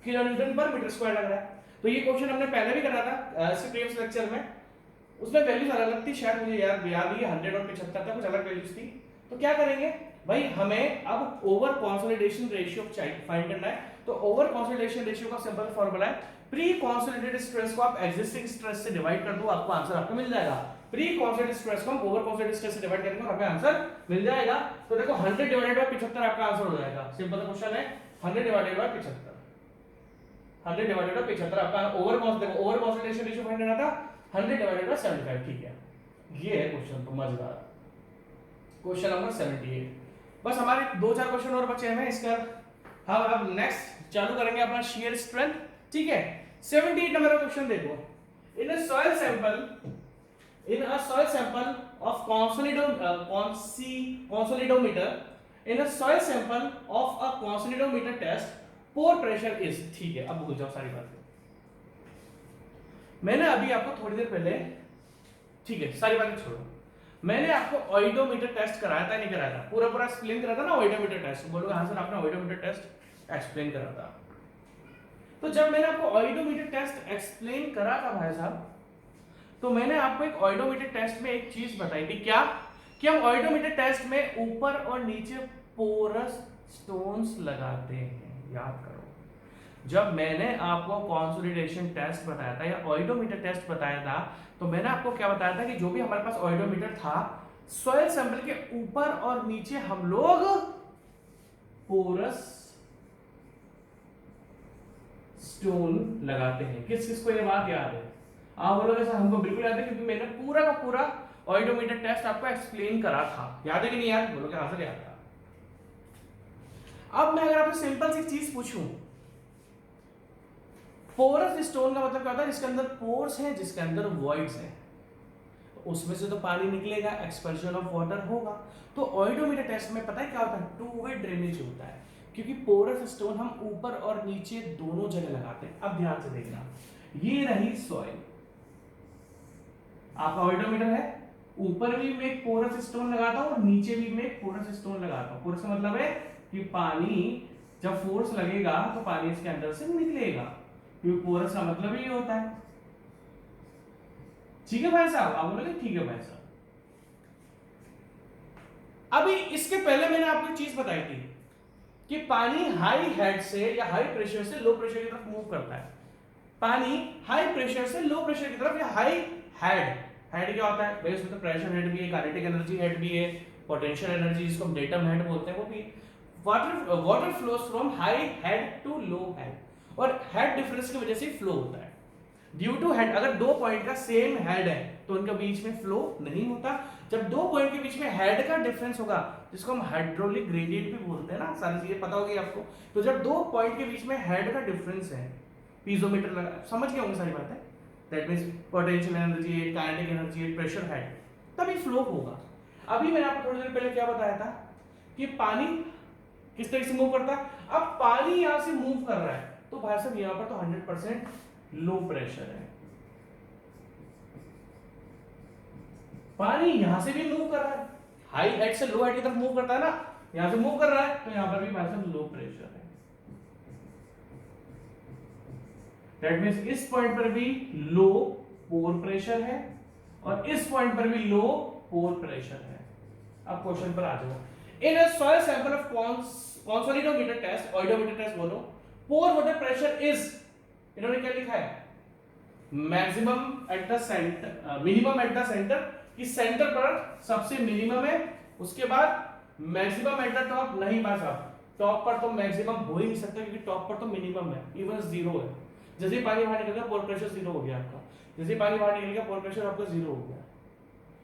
Speaker 1: किलोन्यूटन पर मीटर स्क्वायर लग रहा है। तो ये क्वेश्चन हमने पहले भी करा था इसके प्रीवियस लेक्चर में, उसमें वैल्यूज अलग थी, शायद मुझे याद ही है 100 और 75 था, कुछ अलग वैल्यूज थी। तो क्या करेंगे भाई, हमें अब ओवर कंसोलिडेशन रेशियो फाइंड करना है। तो ओवर कंसोलिडेशन रेशियो का सिंपल फार्मूला है, प्री कंसोलिडेटेड स्ट्रेस को आप एग्जिस्टिंग स्ट्रेस से डिवाइड कर दो, आपको आंसर आपको मिल जाएगा। प्री कंसोलिडेटेड स्ट्रेस को हम ओवर कंसोलिडेटेड स्ट्रेस से डिवाइड करेंगे और हमें आंसर मिल जाएगा। तो देखो 100 डिवाइडेड बाय 75 आपका आंसर हो जाएगा। सिंपल क्वेश्चन है, 100 डिवाइडेड बाय 75, 100 डिवाइडेड बाय 75 आपका ओवर कंसोलिडेशन रेशियो फाइंड करना था, 100 डिवाइडेड बाय 75, ठीक है। ये है क्वेश्चन, तो मजेदार क्वेश्चन नंबर 78। बस हमारे 2-4 क्वेश्चन और बचे हैं, इसका हम अब नेक्स्ट चालू करेंगे अपना शेयर स्ट्रेंथ, ठीक है। 78 नंबर का क्वेश्चन देखो, in a soil sample of consolidometer test pore pressure is, ठीक है। अब भूल जाओ सारी बातें, मैंने अभी आपको थोड़ी देर पहले, ठीक है सारी बातें छोड़ो, मैंने आपको ऑइडोमीटर टेस्ट कराया था नहीं कराया था, पूरा पूरा एक्सप्लेन करा था ना ऑइडोमीटर टेस्ट। बोलोगे हाँ सर आपने ऑइडोमीटर टेस्ट एक्सप्लेन करा था। तो जब मैंने आपको ऑइडोमीटर टेस्ट एक्सप्लेन करा था भाई साहब, तो मैंने आपको एक ऑइडोमीटर टेस्ट में एक चीज बताई थी, क्या कि हम ऑइडोमीटर टेस्ट में ऊपर और नीचे पोरस स्टोन्स लगाते हैं। याद करो, जब मैंने आपको कंसोलिडेशन टेस्ट बताया था या ऑइडोमीटर टेस्ट बताया था, तो मैंने आपको क्या बताया था कि जो भी हमारे पास ऑइडोमीटर था, सॉइल सैंपल के ऊपर और नीचे हम लोग पोरस स्टोन लगाते हैं। किस किस को ये बात याद है? आप बोलोगे सर हमको बिल्कुल याद है, क्योंकि मैंने पूरा का पूरा ऑइडोमीटर टेस्ट आपको एक्सप्लेन करा था। याद है कि नहीं याद? बोलोगे हाँ सर याद था। अब मैं अगर आपसे सिंपल सी चीज पूछूं, पोरस स्टोन का मतलब क्या होता है? जिसके अंदर पोर्स हैं, जिसके अंदर वॉइड्स हैं, उसमें से तो पानी निकलेगा, एक्सपल्शन ऑफ वाटर होगा। तो ऑइडोमीटर टेस्ट में पता है क्या होता है? टू वे ड्रेनेज होता है, क्योंकि पोरस स्टोन हम ऊपर और नीचे दोनों जगह लगाते हैं। अब ध्यान से देखना, ये रही सॉइल, आपका ऑइडोमीटर है, ऊपर भी मैं एक पोरस स्टोन लगाता हूं और नीचे भी मैं एक पोरस स्टोन लगाता हूं। पोरस का मतलब है कि पानी जब फोर्स लगेगा तो पानी इसके अंदर से निकलेगा, क्योंकि पोरस का मतलब ही होता है। ठीक है भाई साहब, आप बोलोगे ठीक है भाई साहब। अभी इसके पहले मैंने आपको एक चीज बताई थी कि पानी हाई हेड से या हाई प्रेशर से लो प्रेशर की तरफ मूव करता है। पानी हाई प्रेशर से लो प्रेशर की तरफ या हाई हेड, हेड क्या होता है भाई, उसमें तो प्रेशर हेड भी है, काइनेटिक एनर्जी हेड भी है, पोटेंशियल एनर्जी जिसको हम डेटम हेड बोलते हैं वो भी। Water flows from high head to low head, और हेड डिफरेंस की वजह से फ्लो होता है। ड्यू टू हेड, अगर दो पॉइंट का सेम हेड है तो उनके बीच में फ्लो नहीं होता। जब दो पॉइंट के बीच में हेड का डिफरेंस होगा, जिसको हम हाइड्रोलिक ग्रेडियंट भी बोलते हैं ना, सारी चीजें पता होगी आपको। तो जब दो पॉइंट के बीच में हेड का डिफरेंस है, पीजोमीटर लगा, समझ गए होंगे सारी बातें, that means potential energy, kinetic energy, pressure head, तभी फ्लो होगा। अभी मैंने आपको थोड़ी देर पहले क्या बताया था कि पानी किस तरीके से मूव करता है। अब पानी यहां से मूव कर रहा है तो भाई साहब यहां पर तो 100% लो प्रेशर है। पानी यहां से भी मूव कर रहा है, हाई हेड से लो हेड की तरफ मूव करता है ना, यहां से मूव कर रहा है तो यहां पर भी भाई साहब लो प्रेशर है। दैट मींस इस पॉइंट पर भी लो पोर प्रेशर है और इस पॉइंट पर भी लो पोर प्रेशर है। अब क्वेश्चन पर आ जाओ। In a soil sample of consolidometer test, oedometer test बोलो, पोर वाटर प्रेशर इज, इन्होंने क्या लिखा है, maximum at the centre, minimum at the centre, कि सेंटर पर सबसे मिनिमम है, उसके बाद मैक्सिमम एट द टॉप नहीं भाई साहब, टॉप पर तो मैक्सिमम हो ही नहीं सकता क्योंकि टॉप पर तो मिनिमम है, इवन जीरो है। जैसे ही पानी बाहर निकल गया पोर प्रेशर जीरो हो गया आपका, जैसे ही पानी बाहर निकल गया पोर प्रेशर आपका जीरो हो गया।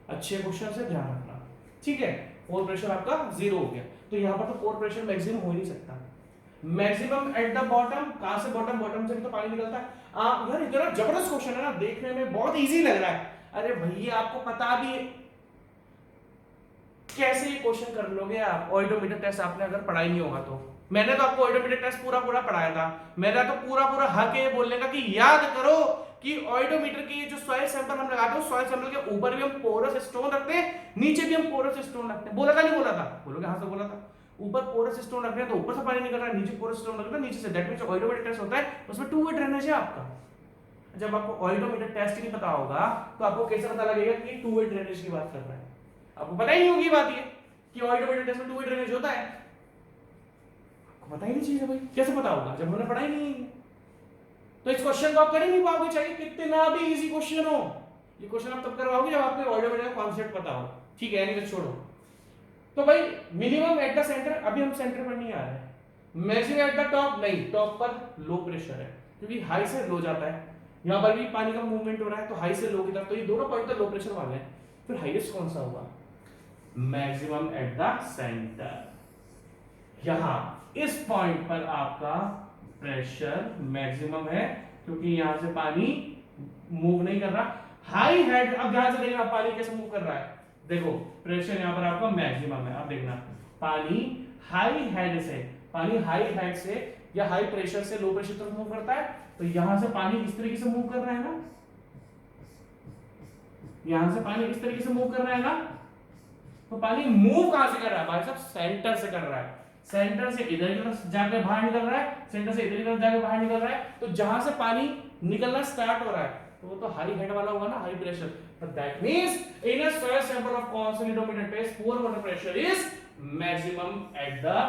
Speaker 1: अच्छे क्वेश्चन से ध्यान रखना, ठीक है, पोर प्रेशर आपका जीरो हो गया, तो यहाँ पर तो पोर प्रेशर मैक्सिमम हो ही नहीं सकता। मैक्सिमम एट द बॉटम, कहां से बॉटम, बॉटम से भी तो पानी निकलता है। यार इतना जबरदस्त क्वेश्चन है ना, देखने में बहुत इजी लग रहा है। अरे भैया आपको पता भी है कैसे ये क्वेश्चन कर लोगे आप, ऑइडोमीटर टेस्ट आपने अगर पढ़ा ही नहीं होगा तो। मैंने तो आपको ऑइडोमीटर टेस्ट पूरा पूरा पढ़ाया था, मेरा तो पूरा पूरा हक है बोलने का कि याद करो कि ऑइडोमीटर की जो सॉइल सैंपल हम लगाते हैं, सॉइल सैंपल के ऊपर भी हम पोरस स्टोन रखते हैं, नीचे भी हम पोरस स्टोन रखते हैं। बोला था नहीं बोला था, बोलोगे हाँ से बोला था। ऊपर पोरस स्टोन रख रहे हैं तो ऊपर से पानी निकल रहा है, नीचे पोरस स्टोन रख रहे हैं नीचे से, दैट मींस ऑइडोमीटर टेस्ट होता है उसमें टू वे ड्रेनेज है आपका। जब आपको ऑइडोमीटर टेस्ट ही नहीं पता होगा तो आपको कैसे पता लगेगा कि टू वे ड्रेनेज की बात कर रहा है। आपको पता ही नहीं होगी बात ये कि ऑइडोमीटर टेस्ट में टू वे ड्रेनेज होता है, आपको पता ही नहीं चाहिए भाई, कैसे पता होगा जब हमने पढ़ा ही नहीं है। तो इस क्वेश्चन को आप कर ही नहीं पाओगे, चाहिए कितना भी इजी क्वेश्चन हो। ये क्वेश्चन आप तब करवाओगे जब आपको ऑइडोमीटर का कॉन्सेप्ट पता हो, ठीक है, नहीं तो छोड़ो। तो भाई मिनिमम एट द सेंटर, अभी हम सेंटर पर नहीं आ रहे हैं। मैक्सिमम एट द टॉप, नहीं, टॉप पर लो प्रेशर है क्योंकि हाई से लो जाता है, यहां पर भी पानी का मूवमेंट हो रहा है तो हाई से लो की तरफ, तो ये दोनों पॉइंट तो लो प्रेशर वाले हैं। फिर हाईएस्ट कौन सा हुआ, मैक्सिमम एट द सेंटर। यहां इस पॉइंट पर आपका प्रेशर मैक्सिमम है क्योंकि यहां से पानी मूव नहीं कर रहा। हाई हेड, अब ध्यान से देखना पानी कैसे मूव कर रहा है, देखो प्रेशर यहां पर आपका मैक्सिमम है। अब देखना पानी हाई हेड से, पानी हाई हेड से या हाई प्रेशर से लो प्रेशर तक मूव करता है, तो यहां से पानी इस तरीके से मूव कर रहा है ना, यहां से पानी इस तरीके से मूव कर रहा है ना, तो पानी मूव कहां से कर रहा है भाई साहब, सेंटर से कर रहा है। सेंटर से इधर की तरफ जाके बाहर निकल रहा है, सेंटर से इधर की तरफ जाके बाहर निकल रहा है, तो जहां से पानी निकलना स्टार्ट हो रहा है तो वो तो हाई हेड वाला होगा ना, high pressure. But that means in a soil sample of consolidometer test, pore water pressure is maximum at the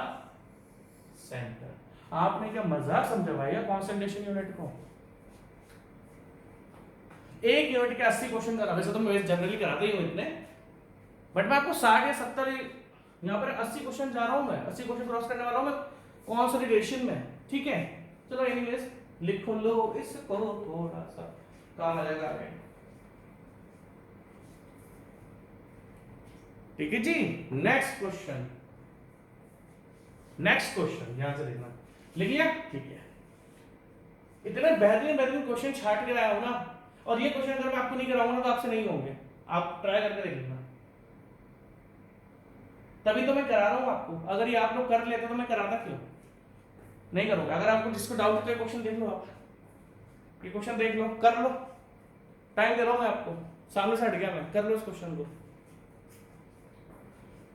Speaker 1: center. आपने क्या मजाक समझा भाई कंसंट्रेशन यूनिट को? एक यूनिट के 80 क्वेश्चन करा, वैसे तो मैं जनरली कराते ही हूं इतने, बट मैं आपको 60 या 70, यहाँ पर 80 क्वेश्चन जा रहा हूं मैं, 80 क्वेश्चन क्रॉस करने वाला हूं मैं कंसोलिडेशन में, ठीक है। चलो एनीवेज लिख लो इसको, थोड़ा सा काम आ जाएगा आगे, ठीक है जी। नेक्स्ट क्वेश्चन, नेक्स्ट क्वेश्चन ध्यान से देखना, लिख लिया, ठीक है। इतने बेहतरीन बेहतरीन क्वेश्चन छाट के लाया हूं ना, और ये क्वेश्चन अगर मैं आपको नहीं कराऊंगा तो आपसे नहीं होंगे, आप ट्राई करके देख लेना, तभी तो मैं करा रहा हूं आपको। अगर ये आप लोग कर लेते तो मैं कराता क्यों, नहीं करूंगा। अगर आपको जिसको डाउट है क्वेश्चन देख लो, आप ये क्वेश्चन देख लो, कर लो, टाइम दे रहा हूं मैं आपको, सामने से हट गया मैं, कर लो इस क्वेश्चन को,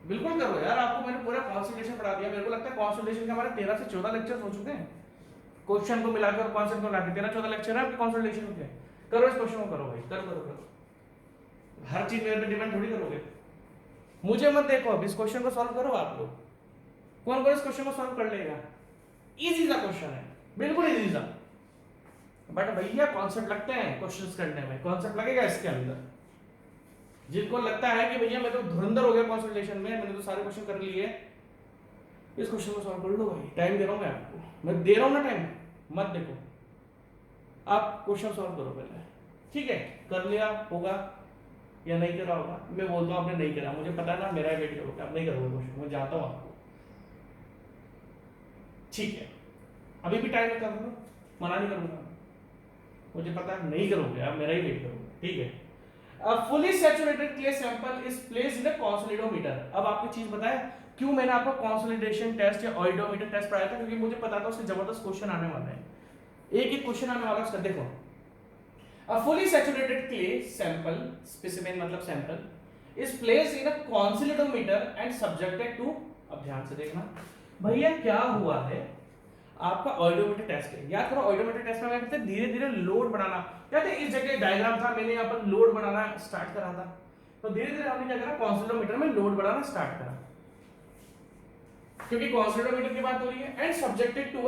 Speaker 1: बिल्कुल करो यार। आपको मैंने पूरा कॉन्सेंट्रेशन पढ़ा दिया, मेरे को लगता है कॉन्सेंट्रेशन के हमारे 13 से 14 लेक्चर हो चुके हैं, क्वेश्चन को मिलाकर और कॉन्सेप्ट को मिलाकर 13-14 लेक्चर है आपके कॉन्सेंट्रेशन के। करो इस क्वेश्चन को, करो भाई, करो करो करो। हर चीज मेरे पे डिपेंड थोड़ी करोगे। मुझे मत देखो, अब इस क्वेश्चन को सॉल्व करो आप लोग। कौन कौन इस क्वेश्चन को सॉल्व कर लेगा? इजी सा क्वेश्चन है, बिल्कुल इजी सा, बट भैया कॉन्सेप्ट लगते हैं क्वेश्चंस करने में, कॉन्सेप्ट लगेगा इसके अंदर। जिनको लगता है कि भैया मैं तो धुरंधर हो गया कंसल्टेशन में, मैंने तो सारे क्वेश्चन कर लिए, इस क्वेश्चन को सॉल्व कर लो भाई। टाइम दे रहा हूं मैं आपको, मैं दे रहा हूं ना टाइम, मत देखो, आप क्वेश्चन सॉल्व करो पहले, ठीक है? कर लिया होगा या नहीं करा होगा, मैं बोलता हूं आपने नहीं करा, मुझे पता है ना, मेरा वेट करोगे, आप नहीं करोगे क्वेश्चन, मैं जानता हूं आपको, ठीक है? अभी भी टाइम कर लो, मना नहीं करूंगा, मुझे पता है नहीं करोगे आप, मेरा ही वेट करोगे, ठीक है? A fully saturated clay sample is placed in a consolidometer। अब आपको चीज बताया क्यों मैंने आपको कंसोलिडेशन टेस्ट या ऑइडोमीटर टेस्ट पढ़ाया था, क्योंकि मुझे पता था उससे जबरदस्त क्वेश्चन आने वाला है, एक एक क्वेश्चन आने वाला है उसका। देखो, a fully saturated clay sample, specimen मतलब sample, is placed in a consolidometer and subjected to, अब ध्यान से देखना भैया क्या हुआ है, आपका ऑइडोमीटर टेस्ट है, याद करो ऑइडोमीटर टेस्ट में क्या करते हैं, धीरे धीरे लोड बढ़ाना, याद है इस जगह डायग्राम था, मैंने यहाँ पर लोड बढ़ाना स्टार्ट करा था, तो धीरे धीरे हमने क्या करा, कॉन्सोलिडोमीटर में लोड बढ़ाना स्टार्ट करा, क्योंकि कॉन्सोलिडोमीटर की बात हो रही है, एंड सब्जेक्टेड टू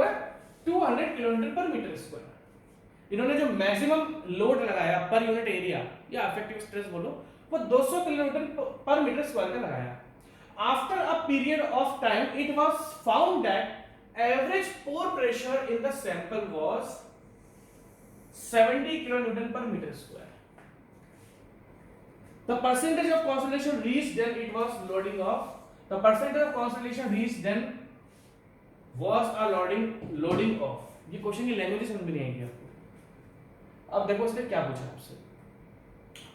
Speaker 1: 200 किलोमीटर पर मीटर स्क्वायर। इन्होंने जो मैक्सिमम लोड लगाया पर यूनिट एरिया या इफेक्टिव स्ट्रेस बोलो, वो 200 किलोमीटर पर मीटर स्क्वायर का लगाया। After a period of time it was found that average pore pressure in the sample was 70 kilonewton per meter square. The percentage of consolidation reached then it was loading off. The percentage of consolidation reached then was a loading off. ये question की language समझ में नहीं आएगी आपको। अब देखो इसने क्या पूछा आपसे,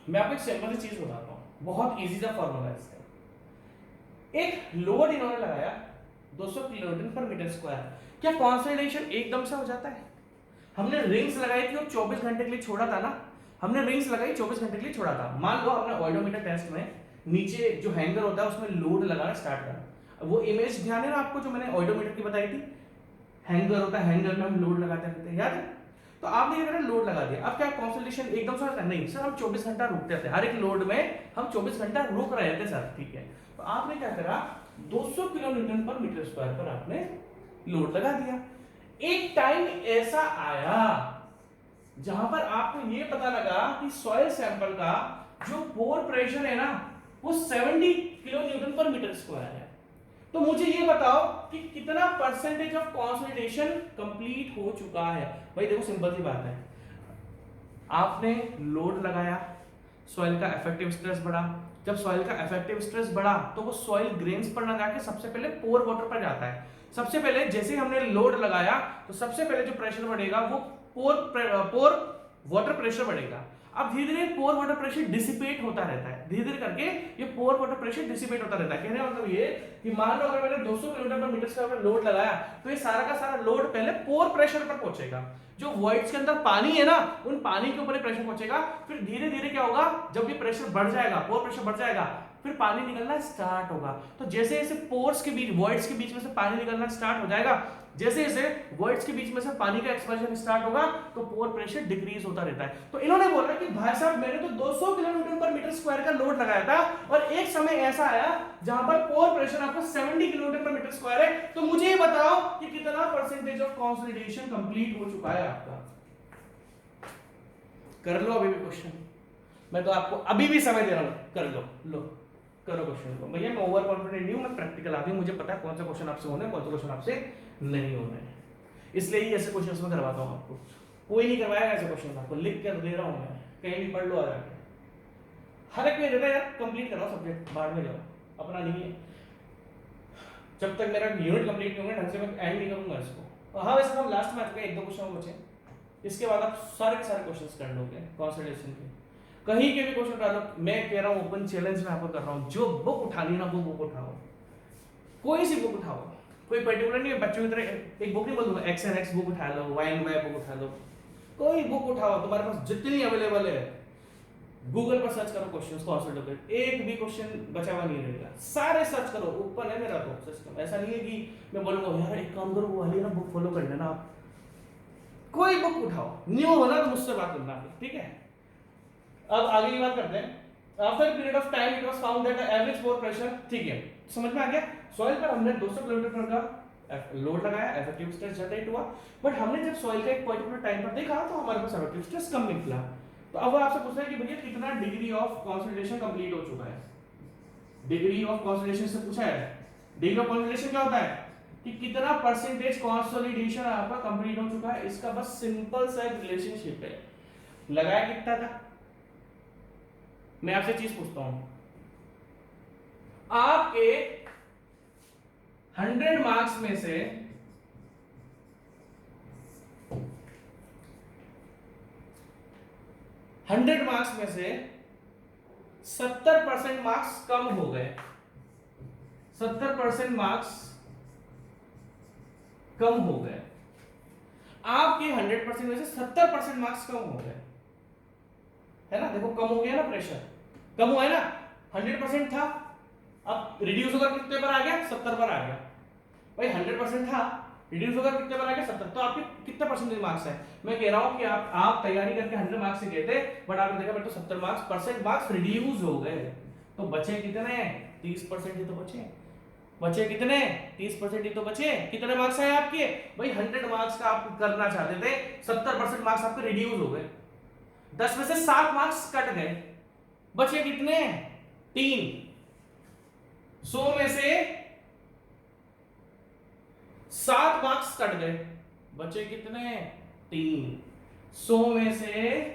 Speaker 1: मैं आपको एक सिंपल सी चीज बताता हूँ, बहुत इजी सा फॉर्मूला है इसका। एक लोड इन्होंने लगाया 200 किलोन्यूटन पर मीटर स्क्वायर, क्या कंसोलिडेशन एकदम से हो जाता है? हमने रिंग्स लगाई थी और 24 घंटे के लिए छोड़ा था ना, हमने रिंग्स लगाई 24 घंटे के लिए छोड़ा था। मान लो हमने ऑइडोमीटर टेस्ट में नीचे जो हैंगर होता है उसमें लोड लगाना स्टार्ट करा, वो इमेज ध्यान है ना आपको जो मैंने ऑइडोमीटर की बताई थी, हैंगर होता है, हैंगर में हम लोड लगाते रहते हैं, याद है? तो आपने क्या करा, लोड लगा दिया। अब क्या कंसोलिडेशन एकदम से होता है? नहीं सर, हम 24 घंटा रुकते थे, हर एक लोड में हम 24 घंटा रुक रहे थे सर, ठीक है? तो आपने क्या करा, 200 किलोन्यूटन पर मीटर स्क्वायर पर आपने लोड लगा दिया। एक टाइम ऐसा आया जहां पर आपको यह पता लगा कि सॉइल सैंपल का जो पोर प्रेशर है ना वो 70 किलोन्यूटन पर मीटर स्क्वायर है। तो मुझे ये बताओ कि कितना परसेंटेज ऑफ कंसोलिडेशन कंप्लीट हो चुका है। भाई देखो सिंपल सी बात है, आपने लोड लगाया, सॉइल का इफेक्टिव स्ट्रेस बढ़ा, जब सॉइल का इफेक्टिव स्ट्रेस बढ़ा तो वो सॉइल ग्रेन्स पर ना जाके सबसे पहले पोर वाटर पर जाता है। सबसे पहले जैसे ही हमने लोड लगाया तो सबसे पहले जो प्रेशर बढ़ेगा वो पोर वाटर प्रेशर बढ़ेगा। अब धीरे धीरे पोर वाटर प्रेशर डिसिपेट होता रहता है, धीरे धीरे करके ये पोर वाटर प्रेशर डिसिपेट होता रहता है। कहने का मतलब ये कि मान लो अगर मैंने 200 किलोमीटर पर मीटर स्क्वायर पर लोड लगाया तो ये सारा का सारा लोड पहले पोर प्रेशर पर पहुंचेगा, जो वॉइड्स के अंदर पानी है ना उन पानी के ऊपर ही प्रेशर पहुंचेगा। फिर धीरे धीरे क्या होगा, जब ये प्रेशर बढ़ जाएगा, पोर प्रेशर बढ़ जाएगा, फिर पानी निकलना स्टार्ट होगा। तो जैसे जैसे पोर्स के बीच, वॉइड्स के बीच में से पानी निकलना स्टार्ट हो जाएगा, जैसे जैसे वॉइड्स के बीच में से पानी का एक्सपेंशन स्टार्ट होगा तो पोर प्रेशर डिक्रीज होता रहता है। तो इन्होंने बोला कि भाई साहब मैंने तो 200 किलोमीटर पर मीटर स्क्वायर का लोड लगाया था और एक समय ऐसा आया जहां पर पोर प्रेशर आपका 70 किलोमीटर पर मीटर स्क्वायर है, तो मुझे ये बताओ कि कितना परसेंटेज ऑफ कंसोलिडेशन कंप्लीट हो चुका है आपका। कर लो अभी भी क्वेश्चन, मैं तो आपको अभी भी समय दे रहा हूं, कर लो करो क्वेश्चन को। भैया मैं ओवर कॉन्फिडेंट नहीं हूं, मैं प्रैक्टिकल आदमी, मुझे पता है कौन सा क्वेश्चन आपसे होना है, कौन सा क्वेश्चन आपसे नहीं होना है, इसलिए ही ऐसे क्वेश्चंस में करवाता हूं आपको। कोई नहीं करवाएगा ऐसे क्वेश्चन, आपको लिख कर दे रहा हूं मैं, कहीं भी पढ़ लो आ जाके। हर एक में देता है यार, कंप्लीट कराओ सब्जेक्ट, बाद में जाओ, अपना नहीं है। जब तक मेरा यूनिट कंप्लीट नहीं होगा ढंग से मैं एंड नहीं करूंगा इसको। हाँ वैसे हम लास्ट में आ चुके हैं, 1-2 क्वेश्चन बचे, इसके बाद आप सारे के सारे क्वेश्चंस कर लोगे कंसोलिडेशन के, कहीं के भी क्वेश्चन डालो। मैं कह रहा हूं ओपन चैलेंज में आपको कर रहा हूं, जो बुक उठानी है ना वो बुक उठाओ, कोई सी बुक उठाओ, कोई पर्टिकुलर नहीं है। बच्चों की तरह एक बुक नहीं बोलूंगा, एक्स एंड एक्स बुक उठा लो, वाई एंड वाई बुक उठा लो, कोई बुक उठाओ, तुम्हारे पास जितनी अवेलेबल है गूगल पर सर्च करो क्वेश्चंस कंसोलिडेटेड, एक भी क्वेश्चन बचा हुआ नहीं रहेगा, सारे सर्च करो, ओपन है मेरा तो सिस्टम। ऐसा नहीं है कि मैं बोलूंगा यार एक काम करो वो वाली ना बुक फॉलो कर लेना आप, कोई बुक उठाओ, न्यू बना तो मुझसे बात करना, ठीक है? अब आगे की बात करते हैं। After period of time it was found that the average pore pressure, ठीक है समझ में आ गया। सॉइल पर हमने 200 किलोमीटर का लोड लगाया, इफेक्टिव स्ट्रेस जनरेट हुआ, बट हमने जब सॉइल का एक पर्टिकुलर टाइम पर देखा तो हमारे पास इफेक्टिव स्ट्रेस कम निकला। तो अब वो आपसे पूछ रहा है कि भैया कितना डिग्री ऑफ कंसोलिडेशन कंप्लीट हो चुका है। डिग्री ऑफ कंसोलिडेशन से पूछा है। डिग्री ऑफ कंसोलिडेशन क्या होता है कि कितना परसेंटेज कंसोलिडेशन आपका कंप्लीट हो चुका है, इसका बस सिंपल सा रिलेशनशिप है। लगाया कितना था। मैं आपसे चीज पूछता हूं, आपके 100 मार्क्स में से 100 मार्क्स में से 70% मार्क्स कम हो गए, 70% मार्क्स कम हो गए। आपके 100% में से 70% मार्क्स कम हो गए, है ना। देखो कम हो गया ना, प्रेशर कम हुआ है ना। 100% था, अब रिड्यूस होकर कितने पर आ गया, 70 पर आ गया। भाई 100% था, रिड्यूस होकर कितने पर आ गया, 70। तो आपके कितने परसेंटेज मार्क्स है। मैं कह रहा हूं कि आप तैयारी करके 100 मार्क्स से गए थे, बट आपने देखा मेरे तो 70 मार्क्स परसेंट मार्क्स रिड्यूस हो गए, तो बचे कितने, 30% ही तो बचे। बचे कितने, 30% ही तो बचे। कितने मार्क्स आए आपके, भाई 100 मार्क्स का आप करना चाहते थे, 70% मार्क्स आपके रिड्यूस हो गए, 10 में से 7 मार्क्स कट गए, बचे कितने, 3। 100 में से 7 मार्क्स कट गए, बचे कितने, 3। 100 में से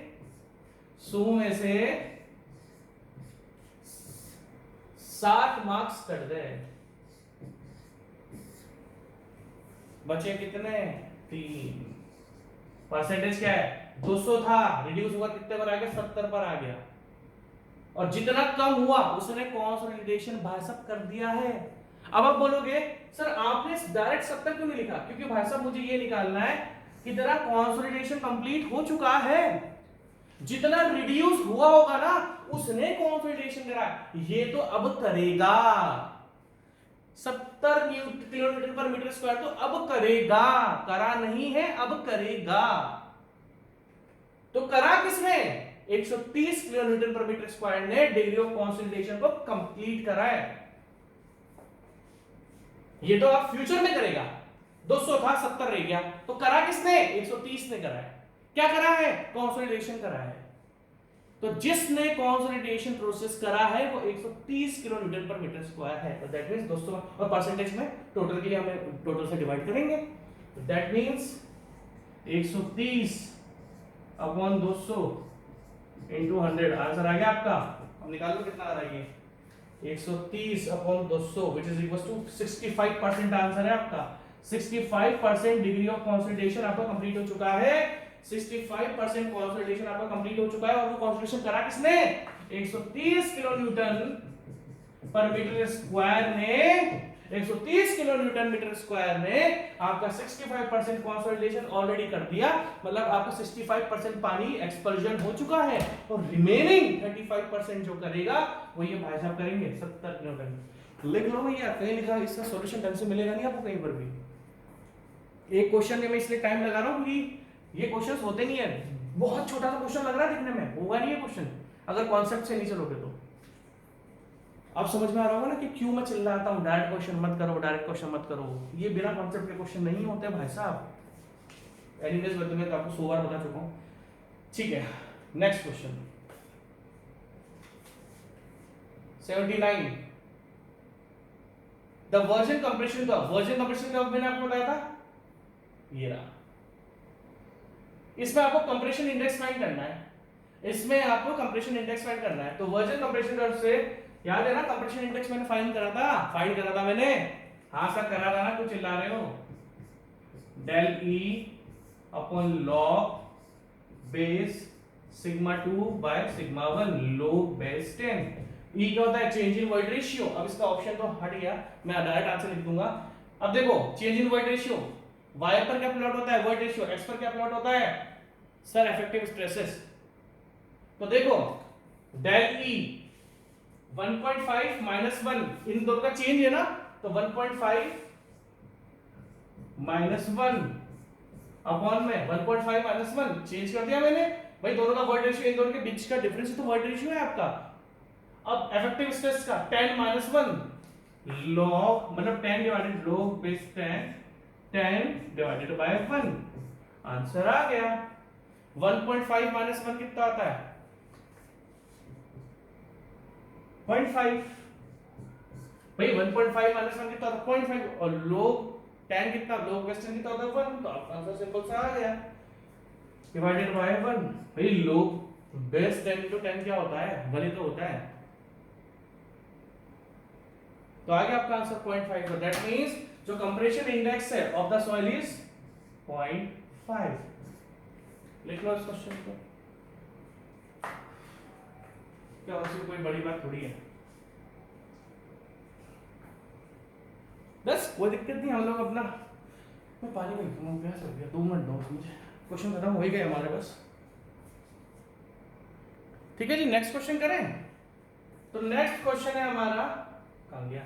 Speaker 1: 7 मार्क्स कट गए, बचे कितने, 3। परसेंटेज क्या है, 200 था, रिड्यूस हुआ कितने पर आ गया, 70 पर आ गया। और जितना कम हुआ उसने कंसोलिडेशन भाई साहब कर दिया है। अब आप बोलोगे सर आपने डायरेक्ट 70 क्यों नहीं लिखा, क्योंकि भाई साहब मुझे ये निकालना है कि तेरा कंसोलिडेशन कंप्लीट हो चुका है, जितना रिड्यूस हुआ होगा ना उसने कंसोलिडेशन करा, ये तो अब करेगा 70 किलोमीटर पर मीटर स्क्वायर, तो अब करेगा, करा नहीं है अब करेगा। तो करा किसने, 130 किलोमीटर पर मीटर स्क्वायर ने डिग्री ऑफ कंसोलिडेशन को कंप्लीट करा है। ये तो आप फ्यूचर में करेगा, 200 था 70 रह गया, तो करा किसने, 130 ने करा है। क्या करा है, कंसोलिडेशन करा है। तो जिसने कंसोलिडेशन प्रोसेस करा है वो 130 किलोमीटर पर मीटर स्क्वायर है। तो दैट मींस दोस्तों, और परसेंटेज में टोटल के लिए हमें टोटल से डिवाइड करेंगे, तो that means 130 upon 200 into 100, answer आ गया आपका। अब निकाल लो कितना आ रहा है ये, 130 upon 200 which is equal to 65% answer है आपका। 65% डिग्री ऑफ कंसोलिडेशन आपका कंप्लीट हो चुका है, 65% कंसोलिडेशन आपका कंप्लीट हो चुका है। और वो कंसोलिडेशन करा किसने, 130 किलो न्यूटन पर मीटर स्क्वायर ने, 130 किलो न्यूटन मीटर स्क्वायर ने आपका 65% कंसोलिडेशन ऑलरेडी कर दिया, मतलब आपका 65% पानी एक्सपल्जन हो चुका है, और रिमेनिंग 35% जो करेगा वो ये भाई साहब करेंगे 70 किलोमीटर। लिख लो भैया, कहीं लिखा, इसका सॉल्यूशन ढंग से मिलेगा नहीं आपको कहीं पर भी। एक क्वेश्चन में मैं इसलिए टाइम लगा रहा हूं क्योंकि ये क्वेश्चंस होते नहीं है, बहुत छोटा सा क्वेश्चन लग रहा है दिखने में, होगा नहीं ये क्वेश्चन अगर कॉन्सेप्ट से नहीं चलोगे तो। अब समझ में आ रहा होगा ना कि क्यों मैं चिल्लाता हूं डायरेक्ट क्वेश्चन मत करो, डायरेक्ट क्वेश्चन मत करो, ये बिना कॉन्सेप्ट के क्वेश्चन नहीं होते भाई साहब। एनीवेज मैं तुम्हें आपको 100 बार बता चुका हूं, ठीक है। Next question 79, the version compression curve. Version compression curve मैंने आपको बताया था, ये रहा। इसमें आपको कंप्रेशन इंडेक्स फाइंड करना है, इसमें आपको कंप्रेशन इंडेक्स फाइंड करना है। तो वर्जन कंप्रेशन कर्व से याद है ना, कंप्रेशन इंडेक्स मैंने फाइंड करा था मैंने, हाँ सर करा था ना, कुछ चिल्ला रहे हो। Del e upon log base sigma 2 बाय सिग्मा 1 log बेस 10। ई क्या होता है, चेंज इन वॉइड रेशियो। अब इसका ऑप्शन तो हट गया, मैं डायरेक्ट आंसर लिख दूंगा। अब देखो change in void ratio, y पर क्या प्लॉट होता है, वॉइड रेशियो, x पर क्या प्लॉट होता है सर, इफेक्टिव स्ट्रेसेस। तो देखो डेल ई 1.5 माइनस 1, इन दोनों का चेंज है ना, तो 1.5 माइनस 1 अपॉन में 1.5 माइनस 1 चेंज कर दिया मैंने। भाई दोनों का वर्ड रेशियो, इन दोनों के बीच का डिफरेंस तो वर्ड रेशियो है आपका, अब इफेक्टिव स्ट्रेस का 10 माइनस 1 लॉग मतलब 10 divided log base 10 divided by 1 answer आ गया। 1.5 माइनस 1 कितना आता है 0.5 भाई 1.5 माइनस 1 कितना होता है 0.5 और log 10 कितना log बेस 10 कितना होता है 1 तो आपका आंसर सिंपल सा आ गया डिवाइडेड बाय 1 भाई log बेस 10 into 10 क्या होता है 1 ही तो होता है तो आ गया आपका आंसर 0.5 तो दैट मींस जो कंप्रेशन इंडेक्स है ऑफ द सॉइल इज 0.5 लिख लो इस क्वेश्चन को क्या उसमें कोई बड़ी बात थोड़ी है बस कोई दिक्कत नहीं हम लोग अपना मैं पानी में लिखूंगा प्यास लग गया 2 मिनट दो मुझे क्वेश्चन खत्म हो ही गया हमारे पास ठीक है जी नेक्स्ट क्वेश्चन करें तो नेक्स्ट क्वेश्चन है हमारा कहां गया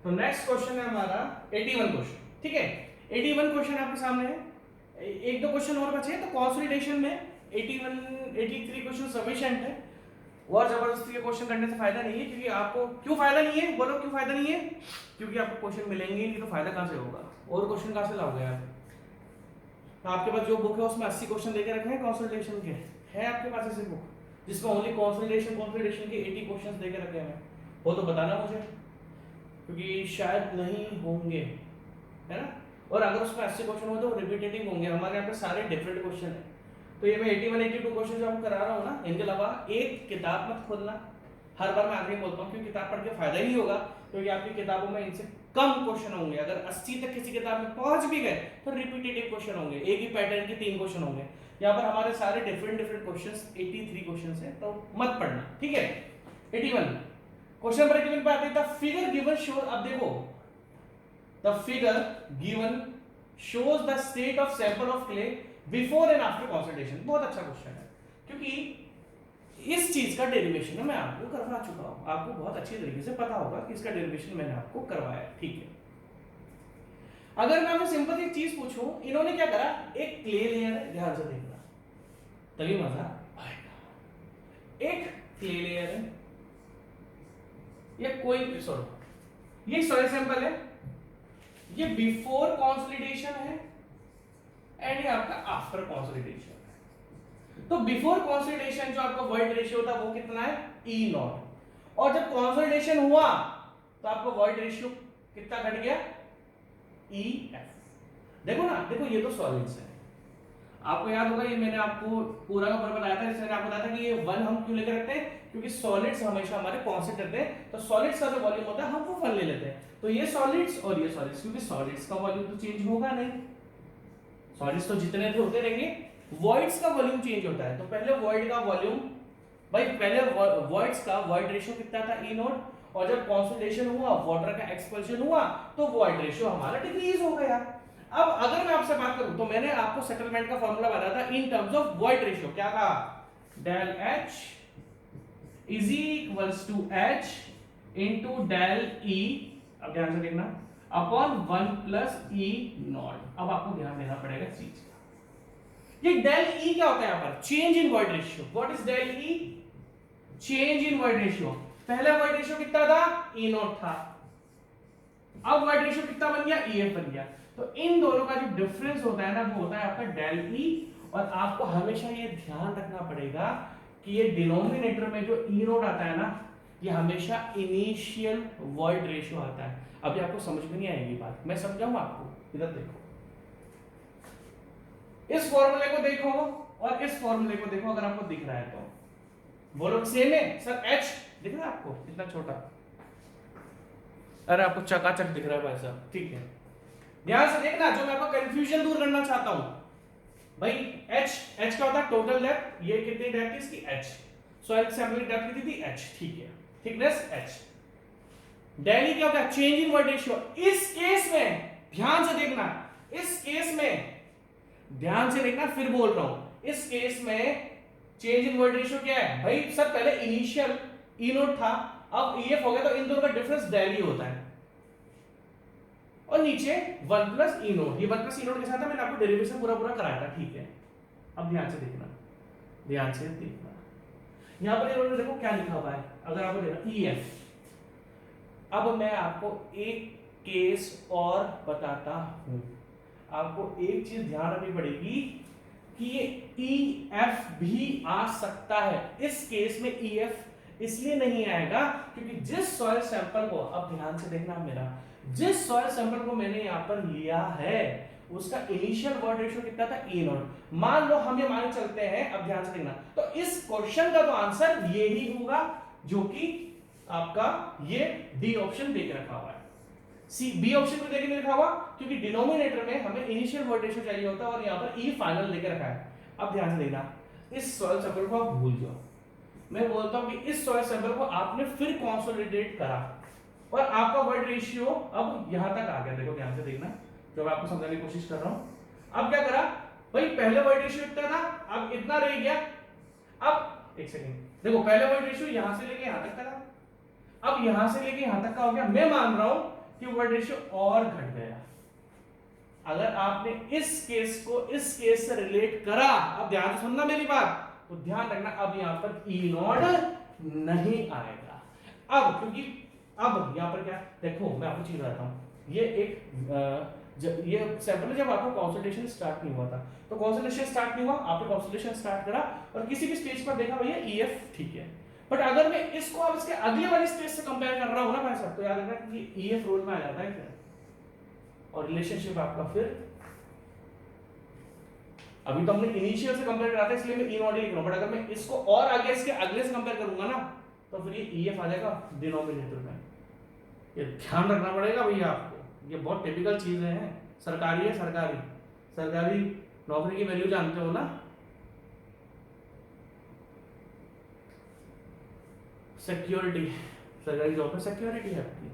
Speaker 1: तो नेक्स्ट क्वेश्चन है हमारा 81 क्वेश्चन ठीक है 81 क्वेश्चन आपके सामने है एक दो क्वेश्चन और बचे हैं तो कंसोलिडेशन में 83 क्वेश्चन सफिशिएंट है और जबरदस्ती के क्वेश्चन करने से फायदा नहीं है क्योंकि आपको क्यों फायदा नहीं है बोलो क्यों फायदा नहीं है क्योंकि आपको क्वेश्चन मिलेंगे नहीं तो फायदा कहां से होगा और क्वेश्चन कहां से लाओगे आप तो आपके पास जो बुक है उसमें 80 क्वेश्चन देके रखे हैं कंसोलिडेशन के है आपके पास ऐसी बुक जिसमें ओनली कंसोलिडेशन के 80 क्वेश्चंस देके रखे हैं वो तो बताना मुझे क्योंकि शायद नहीं होंगे है ना और अगर उसमें 80 क्वेश्चन हो तो रिपीटेटिव होंगे हमारे यहाँ पे सारे डिफरेंट क्वेश्चन है तो ये मैं 81 82 क्वेश्चन जो आपको करा रहा हूँ ना इनके अलावा एक किताब मत खोलना हर बार मैं आगे बोलता हूँ क्योंकि किताब पढ़ के फायदा ही नहीं होगा क्योंकि आपकी किताबों में इनसे कम क्वेश्चन होंगे अगर 80 तक किसी किताब में पहुंच भी गए तो रिपीटेटिव क्वेश्चन होंगे एक ही पैटर्न के 3 क्वेश्चन होंगे यहाँ पर हमारे सारे डिफरेंट क्वेश्चंस 83 क्वेश्चंस हैं तो मत पढ़ना ठीक है 81 क्वेश्चन नंबर 81 पे आते हैं द फिगर गिवन शो अब देखो the figure given shows the state of sample of clay before and after consolidation बहुत अच्छा क्वेश्चन है क्योंकि इस चीज का डेरिवेशन मैं आपको करवा चुका हूं आपको बहुत अच्छी तरीके से पता होगा कि इसका डेरिवेशन मैंने आपको करवाया है ठीक है अगर मैं आपसे सिंपल एक चीज पूछूं इन्होंने क्या करा एक क्ले लेयर है ध्यान से देखना तभी मजा आएगा एक क्ले लेयर है ये कोई सॉरी ये सॉइल सैंपल है ये बिफोर कंसोलिडेशन है एंड ये आपका आफ्टर कंसोलिडेशन है तो बिफोर कंसोलिडेशन जो आपका वॉइड रेशियो था वो कितना है E नॉट और जब कंसोलिडेशन हुआ तो आपका वॉइड रेशियो कितना घट गया EF देखो ना देखो ये तो सॉलिड्स है आपको याद होगा ये मैंने आपको पूरा का पूरा बताया था इसमें आपको बताया था कि ये 1 हम क्यों लेकर रखते हैं क्योंकि सॉलिड्स हमेशा हमारे कांस्टेंट रहते हैं तो सॉलिड्स का जो वॉल्यूम होता है हम वो 1 ले लेते हैं तो ये सॉलिड्स और ये सॉलिड्स क्योंकि सॉलिड्स का वॉल्यूम तो चेंज होगा नहीं सॉलिड्स तो जितने थे होते रहेंगे वॉइड्स का वॉल्यूम चेंज होता है तो पहले वॉइड का वॉल्यूम भाई पहले वॉइड्स का वॉइड रेशियो कितना था E नॉट और जब कंसोलिडेशन हुआ वाटर का एक्सपल्शन हुआ तो वॉइड रेशियो हमारा डिक्रीज हो गया अब अगर मैं आपसे बात करूं तो मैंने आपको सेटलमेंट का फॉर्मूला बताया था in terms of void ratio क्या था del H is equals to H into del E अब ध्यान से देखना अपॉन 1 प्लस E नॉट अब आपको ध्यान देना पड़ेगा चीज का ये del E क्या होता है यहां पर change in void ratio what is del E change in void ratio पहले वॉइड रेशियो कितना था E नॉट था अब वॉइड रेशियो कितना बन गया EF बन गया तो इन दोनों का जो डिफरेंस होता है ना वो होता है आपका del E और आपको हमेशा ये ध्यान रखना पड़ेगा कि ये डिनोमिनेटर में जो E नोट आता है ना ये हमेशा इनिशियल वॉइड रेशियो आता है अभी आपको समझ में नहीं आएगी बात मैं समझाऊं आपको इधर देखो इस फॉर्मूले को देखो और इस फॉर्मूले को देखो अगर आपको दिख रहा है तो बोलो सेम है सर H दिख रहा है आपको इतना छोटा अरे आपको चकाचक दिख रहा है भाई साहब ठीक है ध्यान से देखना जो मैं आपको कंफ्यूजन दूर करना चाहता हूं भाई H क्या होता है टोटल डेप्थ ये कितनी डेप्थ है इसकी H सॉइल सैंपल की डेप्थ कितनी थी H ठीक है थिकनेस H डेली क्या होता है चेंज इन वॉइड रेशियो इस केस में ध्यान से देखना इस केस में ध्यान से देखना फिर बोल रहा हूं इस केस में चेंज इन वॉइड रेशियो क्या है भाई सर पहले इनिशियल E नोट था अब EF हो गया तो इन दोनों का डिफरेंस डेली होता है और नीचे 1 प्लस E नोट ये 1 प्लस E नोट के साथ मैंने आपको डेरिवेशन पूरा कराया था ठीक है अब ध्यान से देखना यहां पर इन्होंने देखो क्या लिखा हुआ है अगर आपको देना EF, अब मैं आपको एक केस और बताता हूं। आपको एक चीज ध्यान रखनी पड़ेगी कि ये EF भी आ सकता है। इस केस में EF इसलिए नहीं आएगा क्योंकि जिस सॉइल सैंपल को, अब ध्यान से देखना मेरा, जिस सॉइल सैंपल को मैंने यहां पर लिया है उसका इनिशियल वर्ड रेशियो कितना था E0। मान लो हम ये मान चलते हैं, अब ध्यान से देखना, तो इस क्वेश्चन का तो आंसर ये ही होगा जो कि आपका ये डी ऑप्शन देके रखा हुआ है। सी बी ऑप्शन को देके नहीं रखा हुआ क्योंकि डिनोमिनेटर में हमें इनिशियल वर्ड रेशियो चाहिए होता है और यहाँ पर ई फाइनल लेके रखा है। अब ध्यान से देखना, इस सॉइल सैंपल को आप भूल जाओ, मैं बोलता हूं कि इस सॉइल सैंपल को आपने फिर कंसोलिडेट करा और आपका वर्ड रेशियो अब यहां तक आ गया। देखो ध्यान से देखना, जो मैं आपको समझाने की कोशिश कर रहा हूं। अब क्या करा भाई, पहले वर्ड रेशियो इतना था, अब इतना रह गया। अब एक सेकंड देखो, पहले वर्ड रेशियो यहां से लेके यहां तक था, अब यहां से लेके यहां तक का हो गया। मैं मान रहा हूं कि वर्ड रेशियो और घट गया। अगर आपने इस केस को इस केस से रिलेट करा, अब ध्यान से सुनना मेरी बात, तो ध्यान रखना अब यहां पर E0 नहीं आएगा। अब क्योंकि अब यहां पर क्या, देखो मैं आपको चीज बताता हूं, ये एक ये सैंपल जब आपको कंसल्टेशन स्टार्ट नहीं हुआ था, तो कंसल्टेशन स्टार्ट नहीं हुआ, आपने कंसल्टेशन स्टार्ट करा और किसी भी स्टेज पर देखा भैया EF ठीक है, बट अगर मैं इसको अब इसके अगले वाली स्टेज से कंपेयर कर रहा हूं ना भाई साहब, तो याद रखना कि EF रोल में आ जाता है फिर, और रिलेशनशिप आपका फिर, अभी तो हमने इनिशियल से कंपेयर करा था इसलिए मैं E0 लिख रहा हूं, बट अगर मैं इसको और आगे इसके अगले से कंपेयर करूंगा ना, तो फिर ये EF आ जाएगा डिनोमिनेटर में। ये ध्यान रखना पड़ेगा भैया आपको, ये बहुत टिपिकल चीजें हैं। सरकारी है, सरकारी नौकरी की वैल्यू जानते हो ना, सिक्योरिटी, सरकारी जॉब में सिक्योरिटी है आपकी,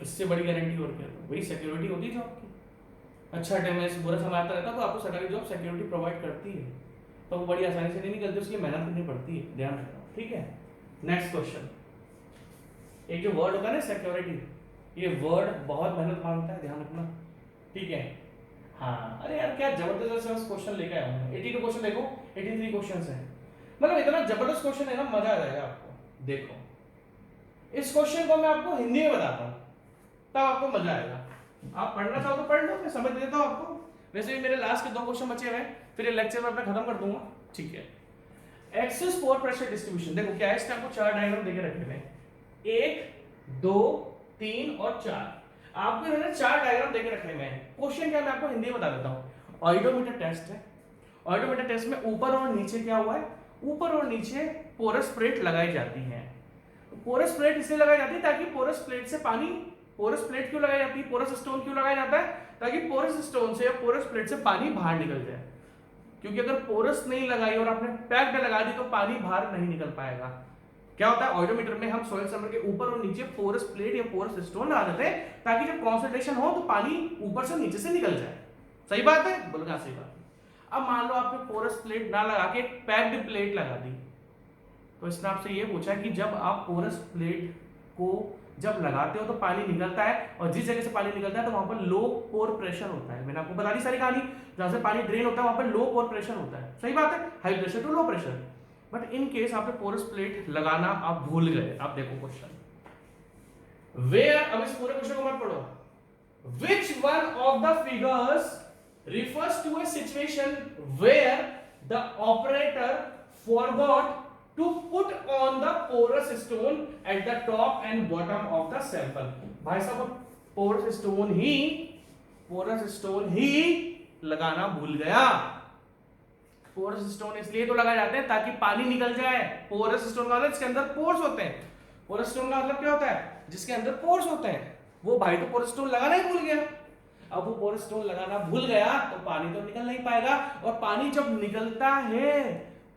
Speaker 1: इससे बड़ी गारंटी और क्या, वही सिक्योरिटी होती है जॉब की। अच्छा टाइम में बुरा समय आता रहता है तो आपको सरकारी जॉब सिक्योरिटी प्रोवाइड करती है, तो वो बड़ी आसानी से नहीं निकलती, उसकी मेहनत करनी पड़ती है, ध्यान रखना, ठीक है। नेक्स्ट क्वेश्चन, एक जो वर्ड होता है ना सिक्योरिटी, ये वर्ड बहुत मेहनत मांगता है, ध्यान रखना, ठीक है। हाँ अरे यार क्या जबरदस्त क्वेश्चन लेके आया हूं, 82 क्वेश्चन देखो, 83 क्वेश्चंस हैं, मतलब इतना जबरदस्त क्वेश्चन है ना, मजा आ जाएगा आपको। देखो इस क्वेश्चन को मैं आपको हिंदी में बताता हूं, तब आपको मजा आएगा। आप पढ़ना चाहो तो पढ़ लो, मैं समझ देता हूं आपको। वैसे भी मेरे लास्ट के 2 क्वेश्चन बचे हुए हैं, फिर ये लेक्चर में मैं खत्म कर दूंगा, ठीक है। एक्सिस पोर प्रेशर डिस्ट्रीब्यूशन, देखो क्या है, इसमें आपको 4 डायग्राम देके रखे हुए हैं, 1 2 3 और 4, आपको इन्होंने 4 डायग्राम देके रखे हुए हैं। क्वेश्चन क्या, मैं आपको हिंदी में बता देता हूं। ऑइडोमीटर टेस्ट है, ऑइडोमीटर टेस्ट में ऊपर और नीचे क्या हुआ है, ऊपर और नीचे पोरस प्लेट लगाई जाती है। पोरस प्लेट इसलिए लगाई जाती है ताकि पोरस प्लेट से पानी, पोरस प्लेट क्यों लगाई जाती है, पोरस स्टोन क्यों लगाया जाता है, ताकि पोरस स्टोन से या पोरस प्लेट से पानी बाहर निकल जाए। क्योंकि अगर पोरस नहीं लगाई और आपने पैक्ड लगा दी तो पानी बाहर नहीं निकल पाएगा। क्या होता है, ऑइडोमीटर में हम सॉइल सैंपल के ऊपर और नीचे पोरस प्लेट या पोरस स्टोन लगा देते हैं ताकि जब कॉन्संट्रेशन हो तो पानी ऊपर से नीचे से निकल जाए। सही बात है, बोलना सही बात है। अब मान लो आपने पोरस प्लेट ना लगा के पैक्ड प्लेट लगा दी, तो इसने आपसे ये पूछा कि जब आप पोरस प्लेट को जब लगाते हो तो पानी निकलता है, और जिस जगह से पानी निकलता है तो वहां पर लो पोर प्रेशर होता है। मैंने आपको बता दी सारी कहानी, जहां से पानी ड्रेन होता है वहां पर लो पोर प्रेशर होता है। सही बात है, high pressure to low pressure. But in case आपने पोरस प्लेट लगाना आप भूल गए। आप देखो क्वेश्चन, वेयर, अब इस पूरे क्वेश्चन को मत पढ़ो, which one of the figures refers to a situation where the operator forgot to put on the porous stone at the top and bottom of the sample। भाई साहब पोरस स्टोन ही लगाना भूल गया। पोरस स्टोन इसलिए तो लगाए जाते हैं ताकि पानी निकल जाए। पोरस स्टोन का मतलब जिसके अंदर पोर्स होते हैं, पोरस स्टोन का मतलब क्या होता है, जिसके अंदर पोर्स होते हैं। वो भाई तो पोरस स्टोन लगाना ही भूल गया। अब वो पोरस स्टोन लगाना भूल गया तो पानी तो निकल नहीं पाएगा, और पानी जब निकलता है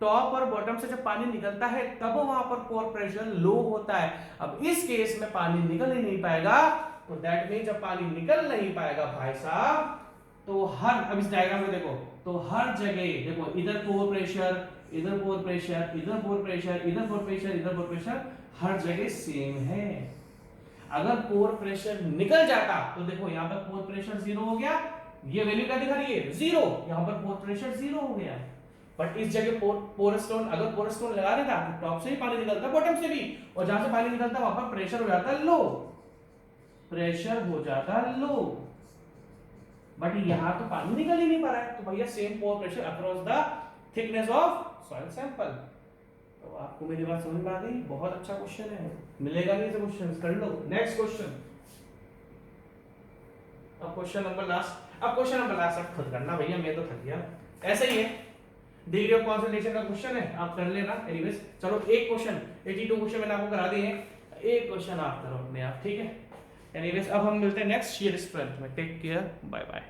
Speaker 1: टॉप और बॉटम से जब पानी निकलता है तब वहां पर पोर प्रेशर लो होता है। अब इस केस में पानी निकल ही नहीं पाएगा, तो दैट मीन जब पानी निकल नहीं पाएगा भाई साहब, तो हर, अब इस डायग्राम में देखो, तो हर जगह देखो, इधर पोर प्रेशर, इधर पोर प्रेशर, इधर पोर प्रेशर, इधर पोर प्रेशर, इधर पोर प्रेशर, हर जगह सेम है। अगर पोर प्रेशर निकल जाता तो देखो यहां पर पोर प्रेशर 0 हो गया, ये वैल्यू क्या दिखा रही है 0, यहां पर पोर प्रेशर 0 हो गया। बट इस जगह पोरस स्टोन, अगर पोरस स्टोन लगा देता तो टॉप से ही पानी निकलता, बॉटम से भी, और जहां से पानी निकलता वहां पर प्रेशर हो जाता लो, प्रेशर हो जाता लो। बट यहाँ तो पानी निकल ही नहीं पा रहा है, तो भैया same pore pressure across the thickness of soil sample. तो आपको मेरी बात समझ में आ गई? बहुत अच्छा क्वेश्चन है, मिलेगा नहीं ऐसे क्वेश्चन, कर लो। नेक्स्ट क्वेश्चन, अब क्वेश्चन नंबर लास्ट, अब खुद करना भैया, मैं तो थक गया। ऐसा ही है, डिग्री ऑफ कॉन्संट्रेशन का क्वेश्चन है, आप कर लेना। एनीवेज चलो एक क्वेश्चन, 82 क्वेश्चन मैंने आपको करा दिए हैं, एक क्वेश्चन आप करो अपने आप, ठीक है। एनीवेज अब हम मिलते हैं नेक्स्ट शीयर स्ट्रेंथ में। Take care, bye bye.